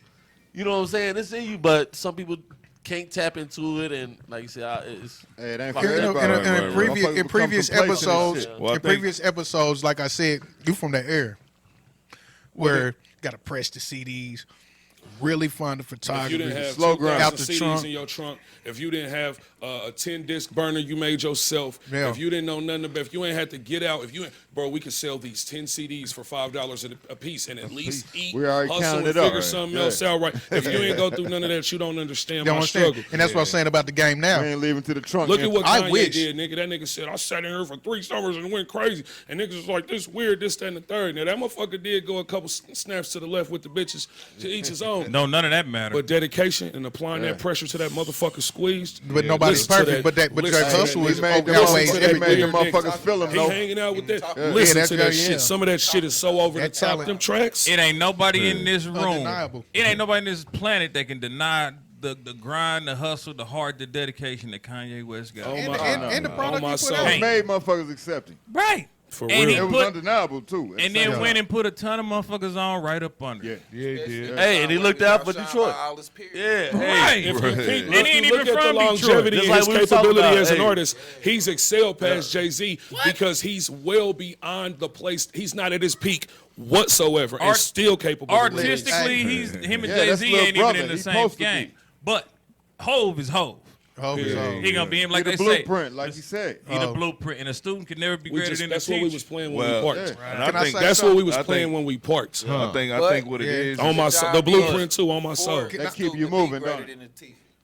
You know what I'm saying? It's in you, but some people can't tap into it, and like you said, it's Hey, it ain't In, for everybody. in Motherfuckers previous become complacent and episodes, shit. Well, I in think- previous episodes, like I said, you from that era where got to press the CDs, really find the If you photography. didn't have Slow 2,000 grind. Out the CDs trunk. in your trunk, if you didn't have a 10-disc burner you made yourself, Yeah. if you didn't know nothing about, if you ain't had to get out, bro, we could sell these 10 CDs for $5 a piece and at least eat, We already hustle, counted and it up. figure Right. something Yeah. else out right. If you ain't go through none of that, you don't understand You my understand? struggle. And that's what I'm saying about the game now. We ain't leaving to the trunk. Look at what I Kanye wish. did, nigga. That nigga said, I sat in here for 3 summers and went crazy. And niggas was like, this weird, this, that, and the third. Now, that motherfucker did go a couple snaps to the left with the bitches to each his own. No, none of that matter. But dedication and applying that pressure to that motherfucker squeezed. But nobody's Listen to perfect. But that listen to hustle We is made them always motherfuckers- they everything. made them motherfuckers feel him, He though. hanging out with that. Yeah, Listen that's to that right, shit. yeah. Some of that shit is so over That the top. talent. Them tracks. It ain't nobody in this room. Undeniable. It ain't nobody in this planet that can deny the grind, the hustle, the heart, the dedication that Kanye West got. Oh And, my- and the oh product my you put soul. out. Hey. Made motherfuckers accepting. Right. For And real. he It was put, undeniable, too. and then went and put a ton of motherfuckers on right up under. Yeah. Yeah, he did. hey, and he looked out for Detroit. Yeah, Right. If you peep, And he ain't look even at the from Detroit. longevity Just and like his we was talking capability about, as an hey. artist, he's excelled past Jay-Z because he's well beyond the place. He's not at his peak whatsoever and Art- still capable of winning. Artistically, he's him and Yeah, that's Jay-Z little ain't brother. even in the He same supposed to game. be. But Hove is Hove. Hope is on. He gonna be him like Get they the say. blueprint, like you said. He the blueprint, and a student can never be We greater just, than that's the what teacher. we was playing when we Well, parked. and Can I I think say That's what we was I playing think- when we parked. I think what it Yeah. is. On my soul, the blueprint too, on my soul. That keep you moving, don't it?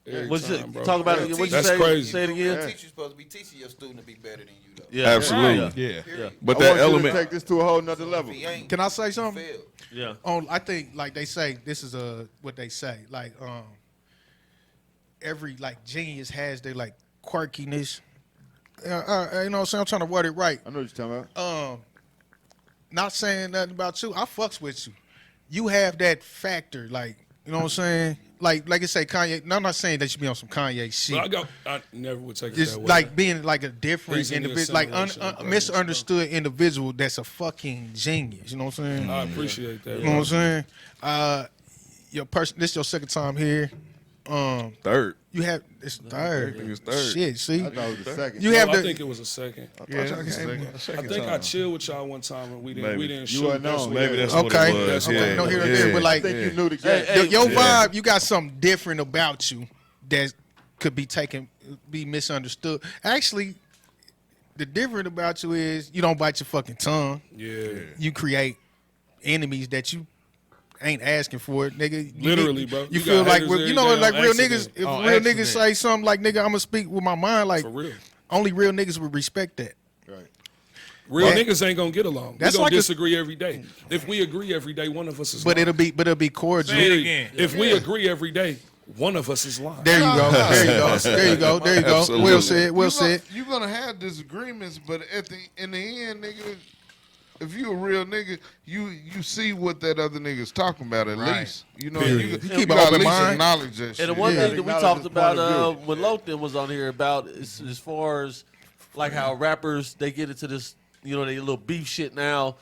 Every What's time, it? bro. Talk about it. What you That's say? crazy. Say it again. Teacher's supposed to be teaching your student to be better than you, though. Yeah, Absolutely. Yeah. But I that want you to element. take this to a whole nother level. If he ain't, Can I say something? failed. Yeah. I think like they say, this is what they say. Like every like genius has their like quirkiness. You know what I'm saying? I'm trying to word it right. I know what you're talking about. Not saying nothing about you. I fucks with you. You have that factor, like, you know what I'm saying? Like I say, Kanye. No, I'm not saying that you be on some Kanye shit. But I never would take it It's that way. like being like a different He's in the individual, like assimilation of greatness, misunderstood individual that's a fucking genius. You know what I'm saying? I appreciate that. You know what I'm saying? This your second time here. Third. You have it's third. think it's third. Shit, see, I thought it was the second. you have I the. think it was a second. Yeah, I think I chilled with y'all one time and we didn't Maybe. shoot. You wasn't That's on. what- Maybe that's Okay. what it was. Okay, Yeah. no here or yeah. there, but I like think you knew the game. your Yeah. vibe, you got something different about you that could be misunderstood. Actually, the different about you is you don't bite your fucking tongue. Yeah. You create enemies that you ain't asking for it, nigga. Literally, bro. You You feel got like haters you know, every day like on real accident. niggas. If On real accident. niggas say something like, "Nigga, I'm gonna speak with my mind," like For real. only real niggas would respect that. Real That- niggas ain't gonna get along. We That's gonna like a- disagree every day. If we agree every day, one of us is But lying. it'll be cordial. Say it again. If we agree every day, one of us is lying. There you go. There you go. There you go. There you go. Absolutely. Will said. Will said. You're gonna have disagreements, but in the end, nigga, if you a real nigga, you see what that other nigga's talking about at Right. least. You know, Period. you You gotta keep an at open least mind. acknowledge that And shit. the one Yeah. thing that we Acknowledge talked his point about of view. when Lothan was on here about is as far as like how rappers they get into this, you know, they little beef shit now,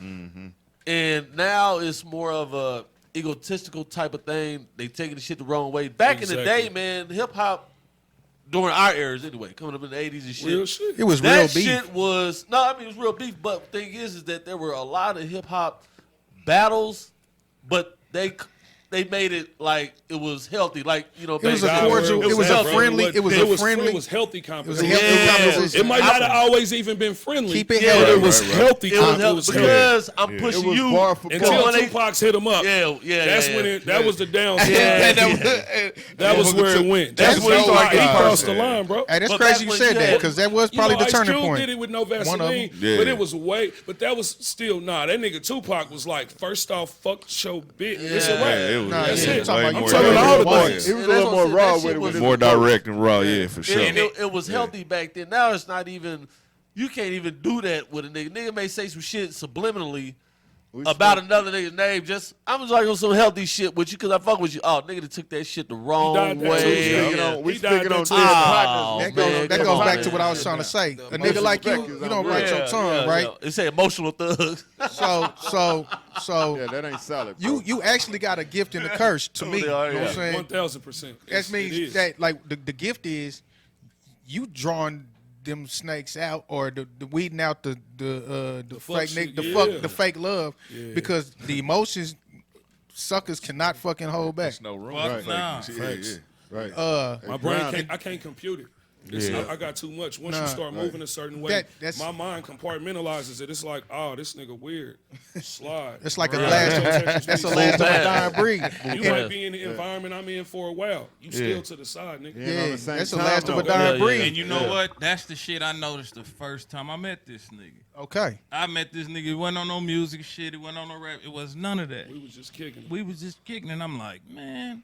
and now it's more of a egotistical type of thing. They taking the shit the wrong way. Back in the day, Exactly. man, hip hop during our eras anyway, coming up in the '80s and shit. Real shit. It was that real beef. shit was no, I mean it was real beef. But the thing is that there were a lot of hip hop battles, but they they made it like it was healthy, like It was back a then. cordial. It was a bro. friendly. It was a friendly. It was healthy It was a competition. healthy composition. It might not have always even been friendly. Keep it Yeah, healthy. It was healthy. It was healthy because I'm pushing It was you. bar for Until bar. Tupac's hit him up. Yeah, That's when it. That was the downside. Yeah, That was where it went. That's That's when when he started he getting crossed the personal. line, bro. Hey, that's But crazy back you when said you that had- because that was probably the Ice turning Cube point. did it with no One of Vaseline, them. Yeah. but it was way. But that was still that nigga Tupac was like, first off, fuck show bit. It's a Yeah. rap. it was, Nah, That's yeah, it. you talking about I'm you talking right. all the Yeah. boys. He was a And little that's more what I'm raw saying, with that it. shit with was his more approach. direct and raw, yeah, for sure. It was healthy back then. Now it's not even. You can't even do that with a nigga. Nigga may say some shit subliminally about another nigga's name. I'm just like on some healthy shit with you because I fuck with you. Oh, nigga that took that shit the wrong died that way. too, Speaking yeah. on- We He died speaking that on too. dead Oh, partners. man, That come goes on, back man. to what I was trying to say. A nigga like you, you don't write your tongue, right? It say emotional thugs. So Yeah, that ain't solid. you actually got a gift and a curse to me. You know what I'm saying? 1000%. That means that like the gift is you drawing them snakes out or the weeding out the fuck fake shit, the fake love because the emotions suckers cannot fucking hold back. There's no room. Fuck Right. nah. Yeah. Right. My brain I can't compute it. I got too much. Once you start moving a certain way, That's- my mind compartmentalizes it. It's like, oh, this nigga weird. Slide. It's like a Right. last. That's the last of a dying breed. You might be in the environment I'm in for a while. You still to the side, nigga. Yeah, on Yeah, the same that's the time, last of a though. dying breed. And you know what? That's the shit I noticed the first time I met this nigga. Okay. I met this nigga. It wasn't on no music shit. It wasn't on no rap. It was none of that. We was just kicking. We was just kicking, and I'm like, man,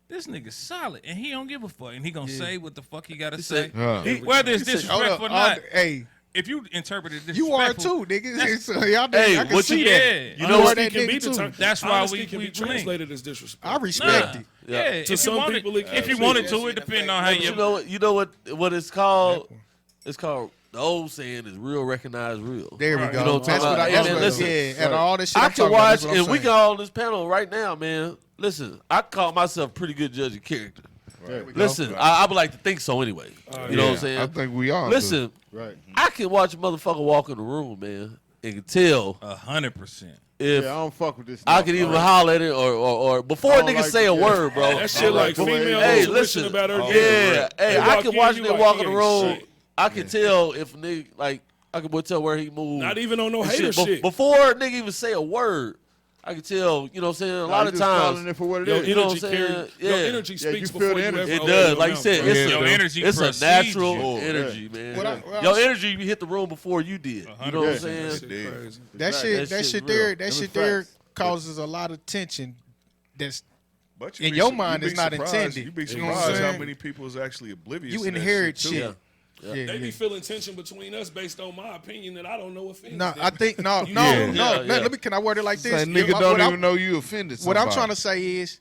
this nigga's solid, and he don't give a fuck, and he gonna say what the fuck he gotta say, whether it's disrespectful or not. Hey, If you interpret it you are disrespectful, too, nigga. So y'all Hey, I can what see you- that. yeah. know what that can nigga be too. the That's why honesty we can be link. translated as disrespect. I respect it. Yeah, if you some wanted, people, it if you can. wanted to, it depends on how But you know what it's called? It's called the old saying is real recognized real. There we Right. go. You know what I'm that's talking what I. about? That's Hey, man, what, listen. yeah, and all this shit I I'm can talking about, watch, that's what I'm and we saying. can all on this panel right now, man. Listen, I call myself pretty good judge of character. Listen, I would like to think so anyway. You know what I'm saying? I think we all. Listen, Right. I can watch a motherfucker walk in the room, man, and can tell 100%. if Yeah, I don't fuck with this. I can even holler at it or before I a don't nigga like say a it, yeah. word, bro. That shit like Hey, female Hey, intuition listen. about her. Yeah, nigga. hey, They I walk can in, watch you nigga like, walk he in the ain't room. shit. I can tell if a nigga like I can tell where he moved. Not even on no and hater shit. Before a nigga even say a word, I can tell. You know what I'm saying? A lot of times, it for what it Your is. you know what I'm energy saying? carry- Yeah. Your energy Yeah, speaks you feel before the you energy. ever It open does. your Like you mouth, said, bro. it's Your energy it's a precedes natural you. energy, man. What I- Your energy hit the room before you did. You know what I'm 100%. saying? Shit crazy. That That shit shit there, real. that Them shit is there facts. causes a lot of tension. That's But In be your su- mind, you be it's not surprised- intended. You'd be You know what I'm surprised how saying? many people is actually oblivious. you to that inherit too. shit. Yeah. Yeah, They be yeah. feeling tension between us based on my opinion that I don't know offense. No, I think no. Yeah. Let me. Can I word it like this? That nigga What don't I'm- even know you offended What somebody. I'm trying to say is,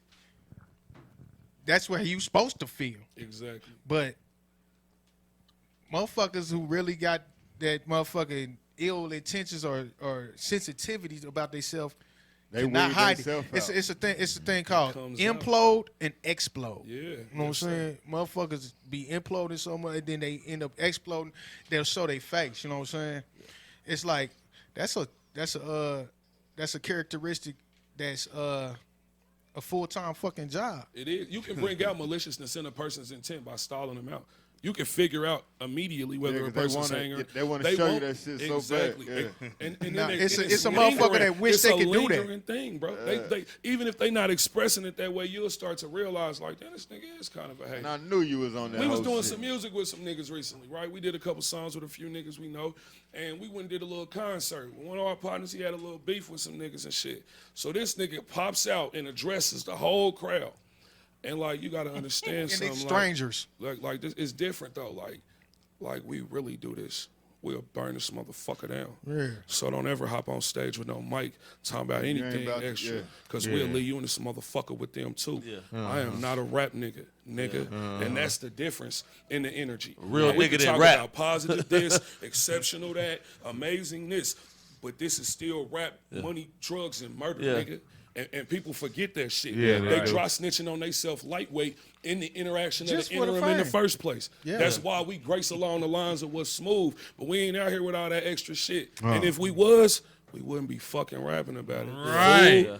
that's where you supposed to feel. Exactly. But motherfuckers who really got that motherfucking ill intentions or sensitivities about themselves They cannot weed hide it. themself It's out. it's a thing. It's a thing called comes out. implode and explode. Yeah. You know what I'm saying? Motherfuckers be imploding so much, and then they end up exploding. They'll show their face. You know what I'm saying? It's like that's a characteristic that's a full-time fucking job. It is. You can bring out maliciousness in a person's intent by stalling them out. You can figure out immediately whether Yeah, a 'cause person's they angry. wanna show you won't- that shit so exactly. bad. Yeah. And Nah, then it's a lingering. motherfucker that wish It's they a could do that. lingering thing, bro. They even if they not expressing it that way, you'll start to realize like, damn, this nigga is kind of a hater. And I knew you was on that. We was whole doing shit. some music with some niggas recently, right? We did a couple songs with a few niggas we know, and we went and did a little concert. One of our partners, he had a little beef with some niggas and shit. So this nigga pops out and addresses the whole crowd. And like, you gotta understand And something. they strangers. Like this is different though. Like we really do this. We'll burn this motherfucker down. Yeah. So don't ever hop on stage with no mic talking about anything about to- extra. yeah. Cause we'll leave you in this motherfucker with them too. Yeah. I am not a rap nigga. And that's the difference in the energy. Real we nigga can that talk rap. about positive this, exceptional that, amazing this, but this is still rap, money, drugs, and murder, Yeah. nigga. And people forget that shit. Yeah, they they do. dry snitching on themselves lightweight in the interaction Just of the for the interim in the fame. first place. Yeah. That's why we grace along the lines of what's smooth, but we ain't out here with all that extra shit. And if we was, we wouldn't be fucking rapping about it. Right. Fool.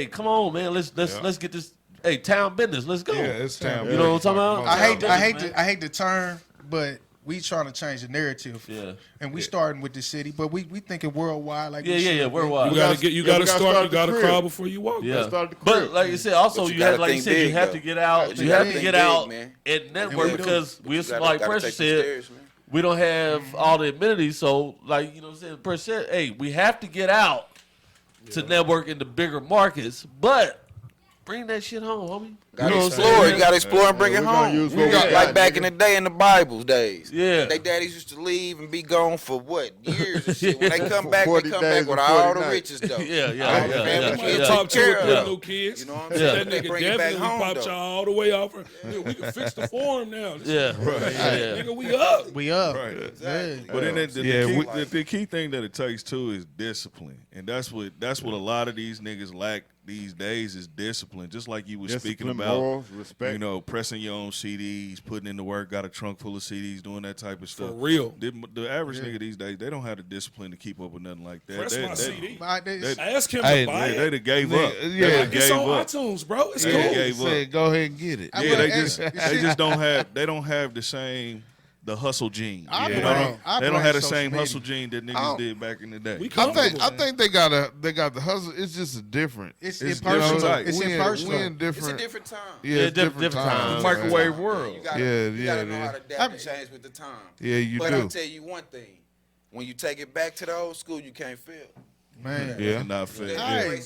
hey, come on, man, let's get this. Hey, town business, let's go. Yeah, it's town You know what I'm talking about? I hate man. the term, but we trying to change the narrative. Yeah. And we starting with the city, but we thinking worldwide. Like Yeah, we yeah, should. worldwide. You gotta start. You gotta crib. crawl before you walk. Yeah. Start at the But crib. like you said, also But you you have, gotta like you think said, you big, have though. to get out. You You gotta have to think get big, out man. and network we do. because we're You like gotta Pressure take them said. stairs, man. We don't have all the amenities, so like you know, what I'm saying per se, hey, we have to get out to network in the bigger markets, but bring that shit home, homie. Gotta You know what I'm explore. saying? You gotta explore and bring Yeah, it we gonna home. use what we got, Like back nigga. in the day in the Bible days. Yeah. They daddies used to leave and be gone for what? Years and shit. When they come back, 40 they come days back with and all 40 the nights. riches though. Yeah, All yeah, the yeah, family yeah, kids yeah. Talk taken to care it, of. put little kids. You know what I'm Yeah. saying? That They nigga bring it back definitely home popped though. y'all all the way off. Yeah, we can fix the form now. Yeah. Nigga, we up. We up. Right. Exactly. But then Yeah, the key thing that it takes too is discipline, and that's what a lot of these niggas lack these days is discipline. Just like you were speaking Discipline, about, morals, respect. you know, pressing your own CDs, putting in the work, got a trunk full of CDs, doing that type of stuff. For real. The average nigga these days, they don't have the discipline to keep up with nothing like that. Press They- my they- CD. they- Ask him Hey, to buy They it. done gave up. Yeah, They done It's gave on up. iTunes, bro. It's They cool. done gave up. Said, go ahead and get it. Yeah, they Hey, just don't have the same the hustle gene. I You know, blame- I they don't blame have the social same media. hustle gene that niggas did back in the day. We I comfortable. think they got the hustle. It's just a different. It's It's impersonal. different. It's we in impersonal. different. It's a different time. Yeah, Yeah, it's different different times. times. Microwave world. You gotta, Yeah, you gotta yeah, know yeah. how to adapt and change with the time. Yeah, you But do. I'll tell you one thing. When you take it back to the old school, you can't fail. Man. Yeah. Not fair. Hey,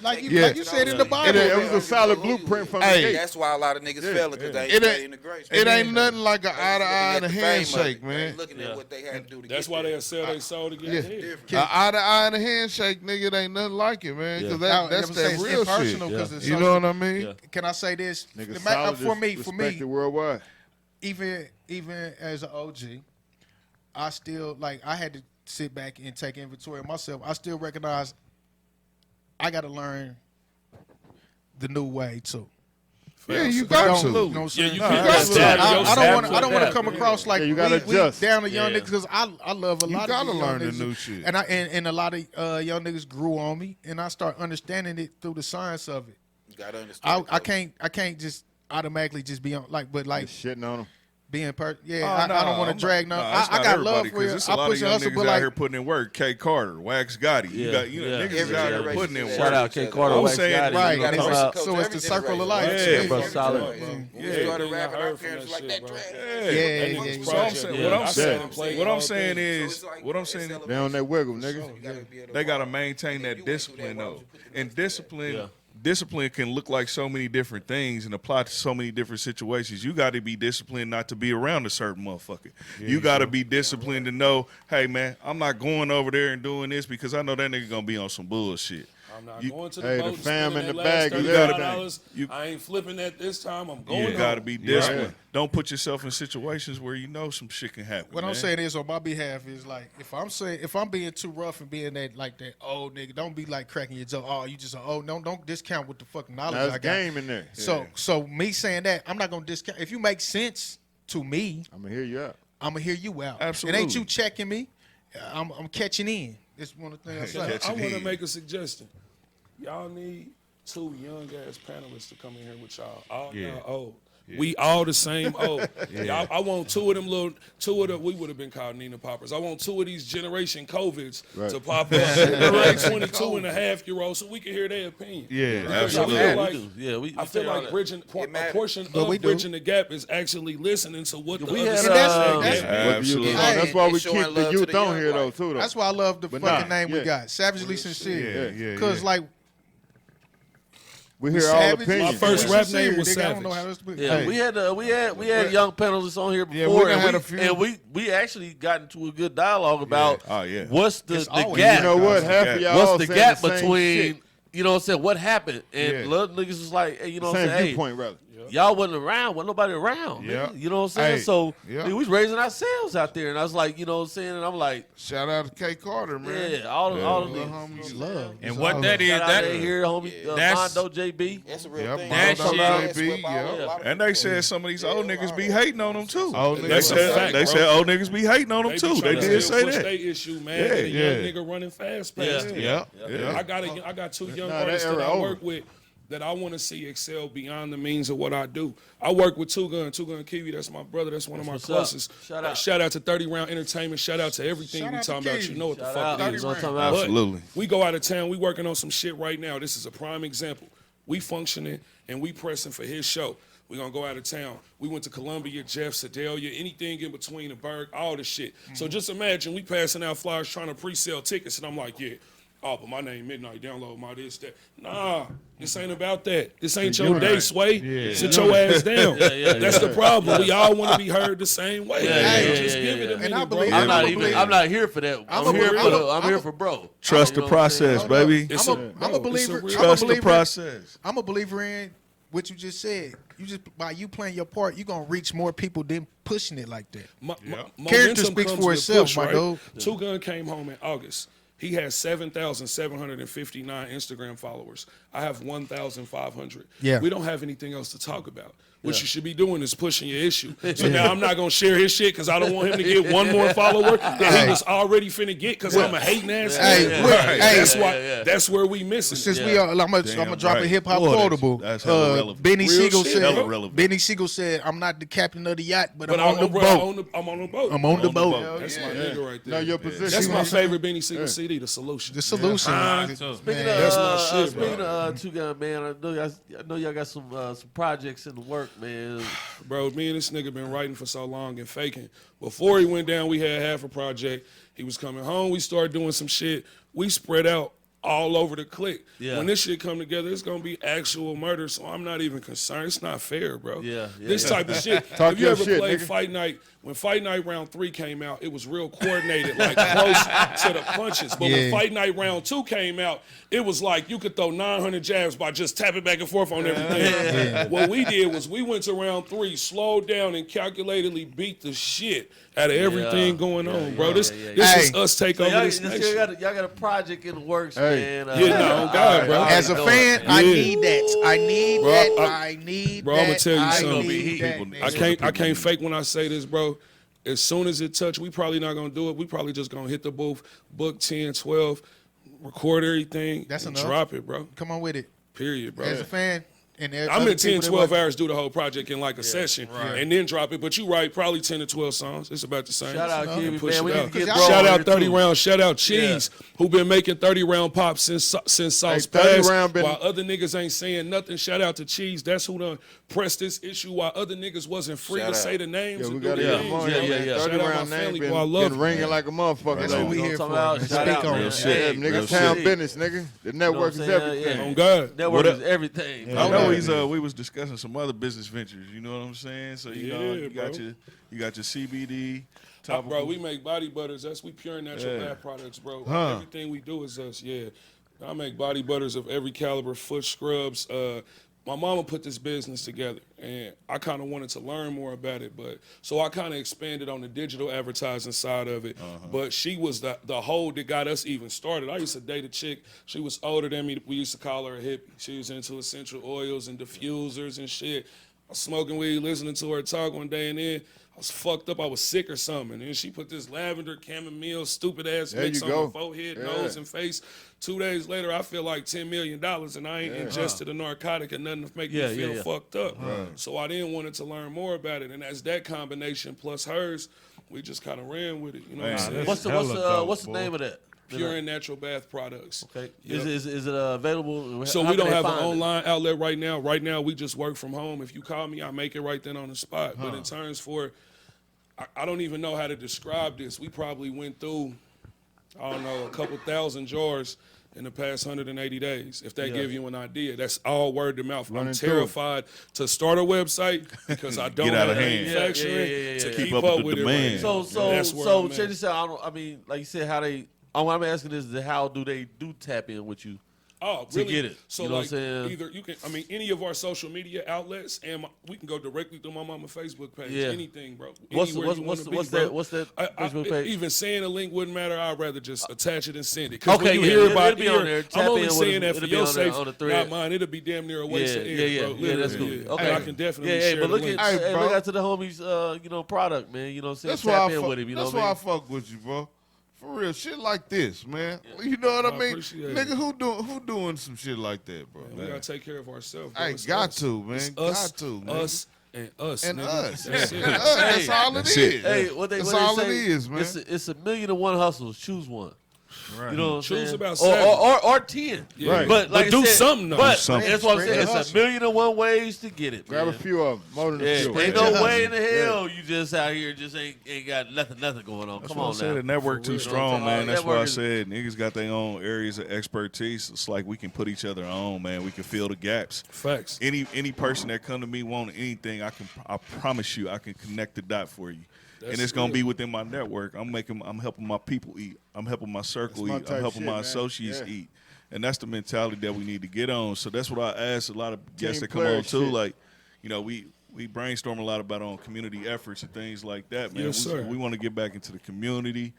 like you, Yeah. like you said in the Bible. It was a solid blueprint from the Hey. gate. That's why a lot of niggas failing because they It ain't got ain't- integration. It ain't nothing like an eye to eye and a They looking at the fame of handshake, it. They man. looking at what they had to do to That's get why there. they'll sell their soul to get Yeah. ahead. An eye to eye and a handshake, nigga, it ain't nothing like it, man. Because that's that real shit. Because You know what I mean? Yeah. Can I say this? Niggas For me, respected worldwide. even as an OG, I still I had to sit back and take inventory of myself. I still recognize I got to learn the new way too. Yeah, you got to. You know what I'm Yeah, saying? you I can't got to. don't want to come across like Yeah, you gotta we adjust. down the young Yeah. niggas because I love a You lot gotta of these young learn the niggas. new shit. And a lot of young niggas grew on me, and I start understanding it through the science of it. You gotta understand. I can't just automatically just be on but Shitting on them. being I don't no, want to drag no, none. it's I not got everybody, love for 'cause you. there's a I lot of push young hustle, niggas but out like here putting in work. K Carter, Wax Gotti. You Yeah, got yeah. niggas Every is out here generation putting in says Shout work. out K Carter, I'm Wax saying- Gotti. right. You know what I'm Gotta saying? coach So it's every the circle of generation. life. Yeah, bro, Yeah, solid. When we Yeah. started Yeah, I rapping, our heard from parents that like shit, that bro. drag. yeah. So I'm saying, Yeah. what I I'm sat saying, and played what all I'm saying day. is, what I'm saying, They on that wiggle, nigga. they gotta maintain that discipline though. And discipline can look like so many different things and apply to so many different situations. You got to be disciplined not to be around a certain motherfucker. You got to be disciplined to know, hey man, I'm not going over there and doing this because I know that nigga gonna be on some bullshit. I'm not You- going to Hey, the the boat and fam spending in the that last bag is $35. everything. I ain't flipping that this time. I'm going You got to on. be disciplined. Don't put yourself in situations where you know some shit can happen. What I'm man. saying is on my behalf is like if I'm being too rough and being that old nigga, don't be like cracking your jaw. Oh, you just don't discount what the fucking knowledge There's I got. game in there. So me saying that I'm not gonna discount. If you make sense to me, I'm gonna hear you out. I'm gonna hear you out. Absolutely. It ain't you checking me. I'm catching in. It's one of the things I say. Catch I it want to in. make a suggestion. Y'all need 2 young ass panelists to come in here with y'all. All y'all old. We all the same old. Y'all, I want 2 of them we would have been called Nina Poppers. I want 2 of these generation COVIDs to pop up. They're 22 and a half year olds so we can hear their opinion. Yeah, Because I absolutely. feel like, we I feel feel like bridging, a matters. portion But we of do. bridging the gap is actually listening to what the we other had, side that's- is. Absolutely. That's why we And showing keep the love to youth the on young here though life. too. Though. That's why I love the But fucking nah, name we yeah. got, Savagely Sincere. Yeah. Because like We hear all Savage- opinions. My first man. rap Sincere, name was nigga, I don't know how Savage. else to put it. Yeah, Hey. we had young panelists on here Yeah, before, we done and, had a few. we actually got into a good dialogue about Oh, yeah. what's the It's always- gap. You know what? Half of y'all What's the saying gap the same between shit. you know what I'm saying? What happened? And Yeah. little niggas was like, hey, you know what I'm Same saying? Hey, viewpoint, rather. y'all wasn't around, wasn't nobody around. Yeah. nigga. You know what I'm saying? Hey, So yeah. we was raising ourselves out there, and I was like, you know what I'm saying? And I'm like, Shout out to K Carter, man. yeah, all the Little niggas. homies. Love. And what that is, Shout out that there here, homie, that's- Mondo JB. That's a real Yep, thing. that That's shit- what JB, all- yeah. a lot of And they said some of these old niggas be hating on them too. Old They niggas. said fact, they bro. said old niggas be hating on them They too. be They trying to did still say push that. their issue, man. Yeah, Get a young yeah. nigga running fast past Yeah. them. Yeah. I got 2 young Nah, that artists that era I over. work with. that I want to see excel beyond the means of what I do. I work with Two Gun Kiwi. That's my brother. That's one of my What's closest. up? Shout out to 30 Round Entertainment. Shout out to everything Shout we out to talking about. Kiwi. You know what the Shout fuck out. it is. You know what I'm talking But about? Absolutely. we go out of town. We working on some shit right now. This is a prime example. We functioning and we pressing for his show. We gonna go out of town. We went to Columbia, Jeff, Sedalia, anything in between the Berg, all this shit. So just imagine we passing out flyers trying to pre-sale tickets, and I'm like, yeah. Oh, but my name MidKnight. Download my this, that. Nah, this ain't about that. This ain't your day, Sway. Sit your ass down. That's the problem. We all want to be heard the same way. Just give it a minute, And I bro. believe- I'm not here for that. I'm here for bro. Trust You the know what I'm saying? process, baby. It's I'm a believer. Trust the process. I'm a believer in what you just said. You just by you playing your part, you're gonna reach more people than pushing it like that. Character Momentum speaks comes for with itself, push, my right? dude. Two Gun came home in August. He has 7,759 Instagram followers. I have 1,500. Yeah. We don't have anything else to talk about. What you should be doing is pushing your issue. So now I'm not going to share his shit because I don't want him to get one more follower that he was already finna get because I'm a hating ass nigga. That's where we missing. Since we are, I'm gonna drop a right. hip hop Boy, quotable. that's hella relevant. Benny Real Siegel shit, said. hella relevant. Benny Siegel said, "I'm not the captain of the yacht, but But I'm on the boat. I'm on the boat. I'm on the boat." That's my nigga right there. Know your position. That's my favorite Benny Siegel CD, The Solution. The solution. Speaking That's my of shit, bro. speaking of Two Gun, man, I know y'all got some projects in the work, man. Bro, me and this nigga been writing for so long and faking. Before he went down, we had half a project. He was coming home. We started doing some shit. We spread out all over the clique. Yeah. When this shit come together, it's gonna be actual murder. So I'm not even concerned. It's not fair, bro. This type of shit. Talk Have you your ever shit, played nigga. Fight Night? When Fight Night Round 3 came out, it was real coordinated, like close to the punches. But when Fight Night Round 2 came out, it was like you could throw 900 jabs by just tapping back and forth on everything. What we did was we went to Round 3, slowed down, and calculatedly beat the shit out of everything going on, bro. This is us take So over y'all, this nation. y'all got a project in the works, Hey. man. Yeah, no, God, bro. As a fan, I Yeah. need that. I need Bro, that. I- I need Bro, that. I'ma tell you I something. need that. I can't fake when I say this, bro. As soon as it touch, we probably not gonna do it. We probably just gonna hit the booth, book 10, 12, record everything, That's and enough. drop it, bro. Come on with it. Period, bro. As a fan, and I'm other in 10, people that 12 watch- hours, do the whole project in like a session, and then drop it. But you write probably 10 to 12 songs. It's about the same. Shout out, And Kiwi, push man. We it need out. to get Shout Bro Shout on out here, 30 too. Round. Shout out Cheese, who been making 30 round pops since Sauce 30 passed. Round been- While other niggas ain't saying nothing. Shout out to Cheese. That's who done pressed this issue. While other niggas wasn't free Shout to out. say the names. Yeah, and we do got the to names, get bro. yeah. 30 Shout out my round family, name who I been love. ringing like a motherfucker. That's what we lately. here for. Talking about- man. shout Speak out, on man. it. shit. Hey, Niggas Real town shit. business, nigga. The You know what network I'm is saying? everything. Yeah. On God. Network What is up? everything. I know Okay. he's we was discussing some other business ventures. You know what I'm saying? So you know Yeah, you got bro. your CBD. Bro, we make body butters. That's we pure natural Yeah. bath products, bro. Everything we do is us. Yeah, I make body butters of every caliber, foot scrubs. My mama put this business together, and I kind of wanted to learn more about it, but so I kind of expanded on the digital advertising side of it. But she was the hoe that got us even started. I used to date a chick. She was older than me. We used to call her a hippie. She was into essential oils and diffusers and shit. I was smoking weed, listening to her talk one day, and then I was fucked up. I was sick or something. And she put this lavender, chamomile, stupid ass There mix you on go. my forehead, Yeah. nose, and face. 2 days later, I feel like $10 million, and I ain't ingested a narcotic or nothing to make me feel fucked up. So I then wanted to learn more about it. And as that combination plus hers, we just kind of ran with it. You know what I'm saying? What's the name of that? Pure and natural bath products. Okay. Yep. Is it available? So How we can don't they have an find it? online outlet right now. Right now, we just work from home. If you call me, I make it right then on the spot. But in terms for, I don't even know how to describe this. We probably went through, I don't know, a couple thousand jars in the past 180 days. If that give you an idea, that's all word of mouth. Running I'm through it. terrified to start a website because I don't Get out have of the hand. manufacturing to Yeah. keep up with demand. it. Right now. So That's where I'm check at. this out. I mean, like you said, how they. What I'm asking is how do they tap in with you? Oh, to really? get it. So You know what like I'm saying? either you can, I mean, any of our social media outlets, and we can go directly through my mama Facebook page. Yeah. Anything, bro. What's Anywhere you wanna be, bro. what's that Facebook page? Even saying a link wouldn't matter. I'd rather just attach it and send it. Because Okay, when you yeah, hear it'll about be on there. I'm Tap only in with saying it. that for It'll be your on there sake, on the not thread. mine. It'll be damn near a waste of air, bro. Yeah, Literally, that's cool. yeah. Okay. I can definitely Yeah, share but the look link. at Hey, bro. look out to the homies, product, man. You know what I'm saying? That's why Tap I in fuck, with him. You know that's what I why I mean? fuck with you, bro. For real, shit like this, man. You know what I mean? appreciate it. Nigga, who doing some shit like that, bro? We gotta take care of ourselves. I It's got us. to, man. It's Got us, to, man. us, and us, And nigga. us. That's it. And us. That's all it is. Hey, what That's they all say, it is, man. It's a million and one hustles. Choose one. Right. You know what I'm Choose saying? about or, 7. or 10. Yeah. Right. But like But do I said, something, though. But Do something. that's what I'm saying. Spread It's the a million and one ways to get it. Grab man. a few of them. More than a Yeah, few. ain't the no hustle. way in the hell you just out here just ain't got nothing going on. That's Come why I on said now. the network too real. strong, The man. That's why I network is- said niggas got their own areas of expertise. It's like we can put each other on, man. We can fill the gaps. Facts. Any person that come to me wanting anything, I promise you, I can connect the dot for you. That's and it's gonna real. be within my network. I'm helping my people eat. I'm helping my circle That's my eat. type I'm helping shit, my man. associates Yeah. eat. And that's the mentality that we need to get on. So that's what I ask a lot of guests Team that come player on too. shit. Like, you know, we brainstorm a lot about on community efforts and things like that, man. Yes, sir. We want to get back into the community,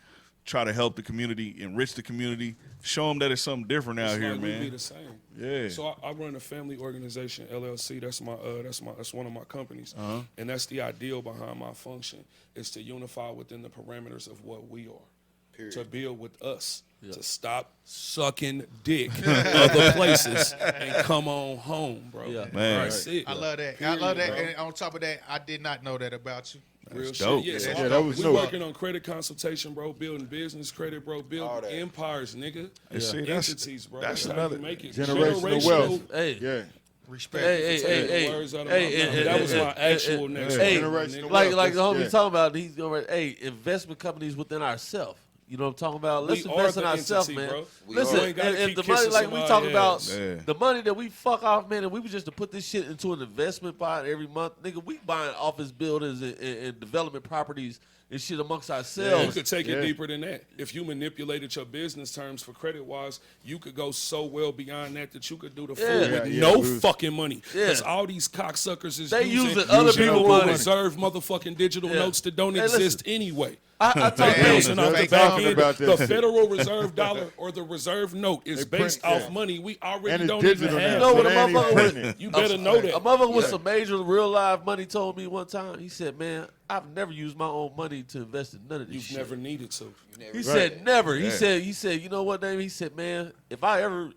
try to help the community, enrich the community, show them that it's something different out It's here, like we man. be the same. Yeah. So I run a family organization, LLC. That's one of my companies, and that's the ideal behind my function is to unify within the parameters of what we are, to build with us, to stop sucking dick other places and come on home, bro. Yeah. Man. That's it. I love that. I love that. And on top of that, I did not know that about you. Real That's shit. dope. Yeah, so Yeah, that was we dope. working on credit consultation, bro. Building business credit, bro. All Building that. empires, nigga. And see, that's- Entities, bro. that's how another- you make it. Generational wealth. Hey. Yeah. Respect. Hey, Words out of my mouth. hey, That was hey, my actual hey, next hey, word, generational nigga. wealth. like the homie Yeah. talking about, he's going. Hey, investment companies within ourselves. You know what I'm talking about? Let's We invest are in the ourselves, entity, man. bro. We Listen, are. You ain't gotta and keep the money kissing like we somebody's talking about, ass. Yeah. the money that we fuck off, man, and we was just to put this shit into an investment pot every month, nigga. We buying office buildings and development properties and shit amongst You ourselves. could take it Yeah. deeper than that. If you manipulated your business terms for credit wise, you could go so well beyond that you could do the full Yeah. with Yeah, no we was- fucking money. Yeah. Because all these cocksuckers is They using using other people's money. reserve motherfucking digital Yeah. notes that don't Hey, listen. exist anyway. I told Hey, you, Bouncing off the fake back talking end, about the that. Federal Reserve dollar or the reserve note is They print based off that. money we already And it's don't even digital now. have. You know what so a they ain't motherfucker even with- printing it. You better know a that. motherfucker with some major real life money told me one time. He said, "Man, I've never used my own money to invest in none of this You've shit." never needed to. He said never. He Yeah. said, you know what, Dave? He said, man,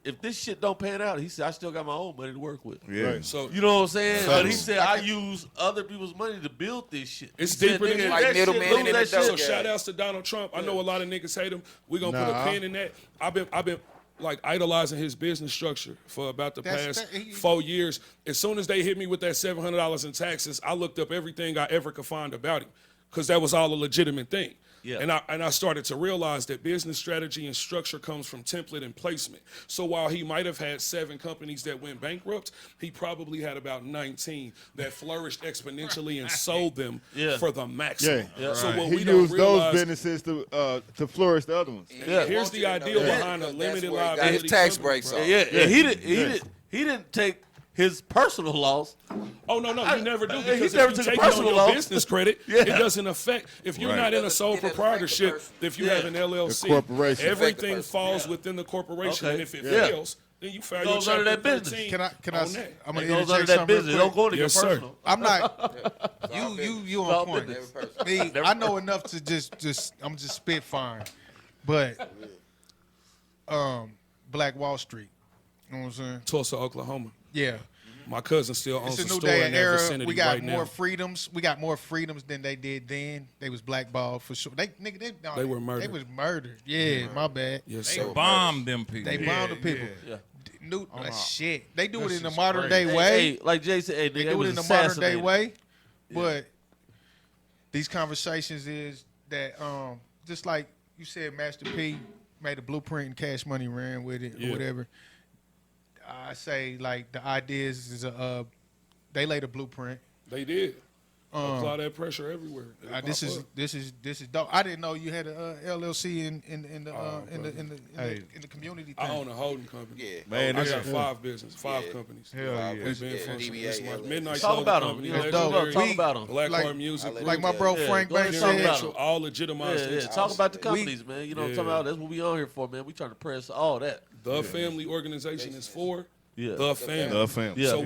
if this shit don't pan out, he said, I still got my own money to work with. Yeah. Right. So You know what I'm saying? But he So- said I use other people's money to build this shit. It's He said, deeper than nigga, that. if Like shit middleman lose in the that dope shit- So game. shout outs to Donald Trump. I know a lot of niggas hate him. We're gonna put a Nah. pin in that. I've been like idolizing his business structure for about the That's- past that- he- 4 years. As soon as they hit me with that $700 in taxes, I looked up everything I ever could find about him because that was all a legitimate thing. Yeah. And I started to realize that business strategy and structure comes from template and placement. So while he might have had 7 companies that went bankrupt, he probably had about 19 that flourished exponentially and sold them Yeah. for the maximum. Yeah. So what He we don't used those realize, businesses to flourish the other ones. Yeah. here's the ideal behind a limited got liability his tax company, breaks bro. off. Yeah, and he didn't take his personal loss. Oh no, you never do he because never if you took a take it on personal your loss. business credit, Yeah. it doesn't affect. If you're Right. not in a sole It doesn't affect the proprietorship, person. if you Yeah. have an LLC, The corporation. everything Affect the falls within the corporation, Okay. and if it Yeah. fails, then you file Goes your under chapter that business. 13 Can I? on that. I'm gonna It goes under interject that something business. It real don't go to your Yes, sir. personal. I'm not. all You all on point. business. Me, I know enough to just I'm just spitfiring, but Black Wall Street. You know what I'm saying? Tulsa, Oklahoma. Yeah. My cousin still owns It's a a new store day in and that era. vicinity We got right more now. freedoms. We got more freedoms than they did then. They was blackballed for sure. They were murdered. They was murdered. Yeah, my bad. Yes, They sir. bombed them people. They bombed the people. Yeah. New shit. They do it This in the is modern crazy. day way. Hey, like Jay said, hey, They nigga, do was it in the modern day assassinated. way, but these conversations is that just like you said, Master P made a blueprint and Cash Money ran with it Yeah. or whatever. I say like the ideas is they laid a blueprint. They did. Apply that pressure everywhere. It'll This pop is up. this is dope. I didn't know you had a LLC in the community I thing. own a holding company. Yeah. Man, I this got is- 5 companies. Hell yeah. We've been Yeah, functioning. DBA, It's my LLC. MidKnight Talk about them. company, You know, Legendary, talk about them. Black Like- Heart Music Group, Like my bro Yeah, Frank go ahead, Banks talk said, about Financial, all legitimized. Yeah, entities. talk about the companies, man. You know what I'm Yeah. talking about? That's what we on here for, man. We trying to press all that. The family organization is for Yeah. the family. The family. Yeah. So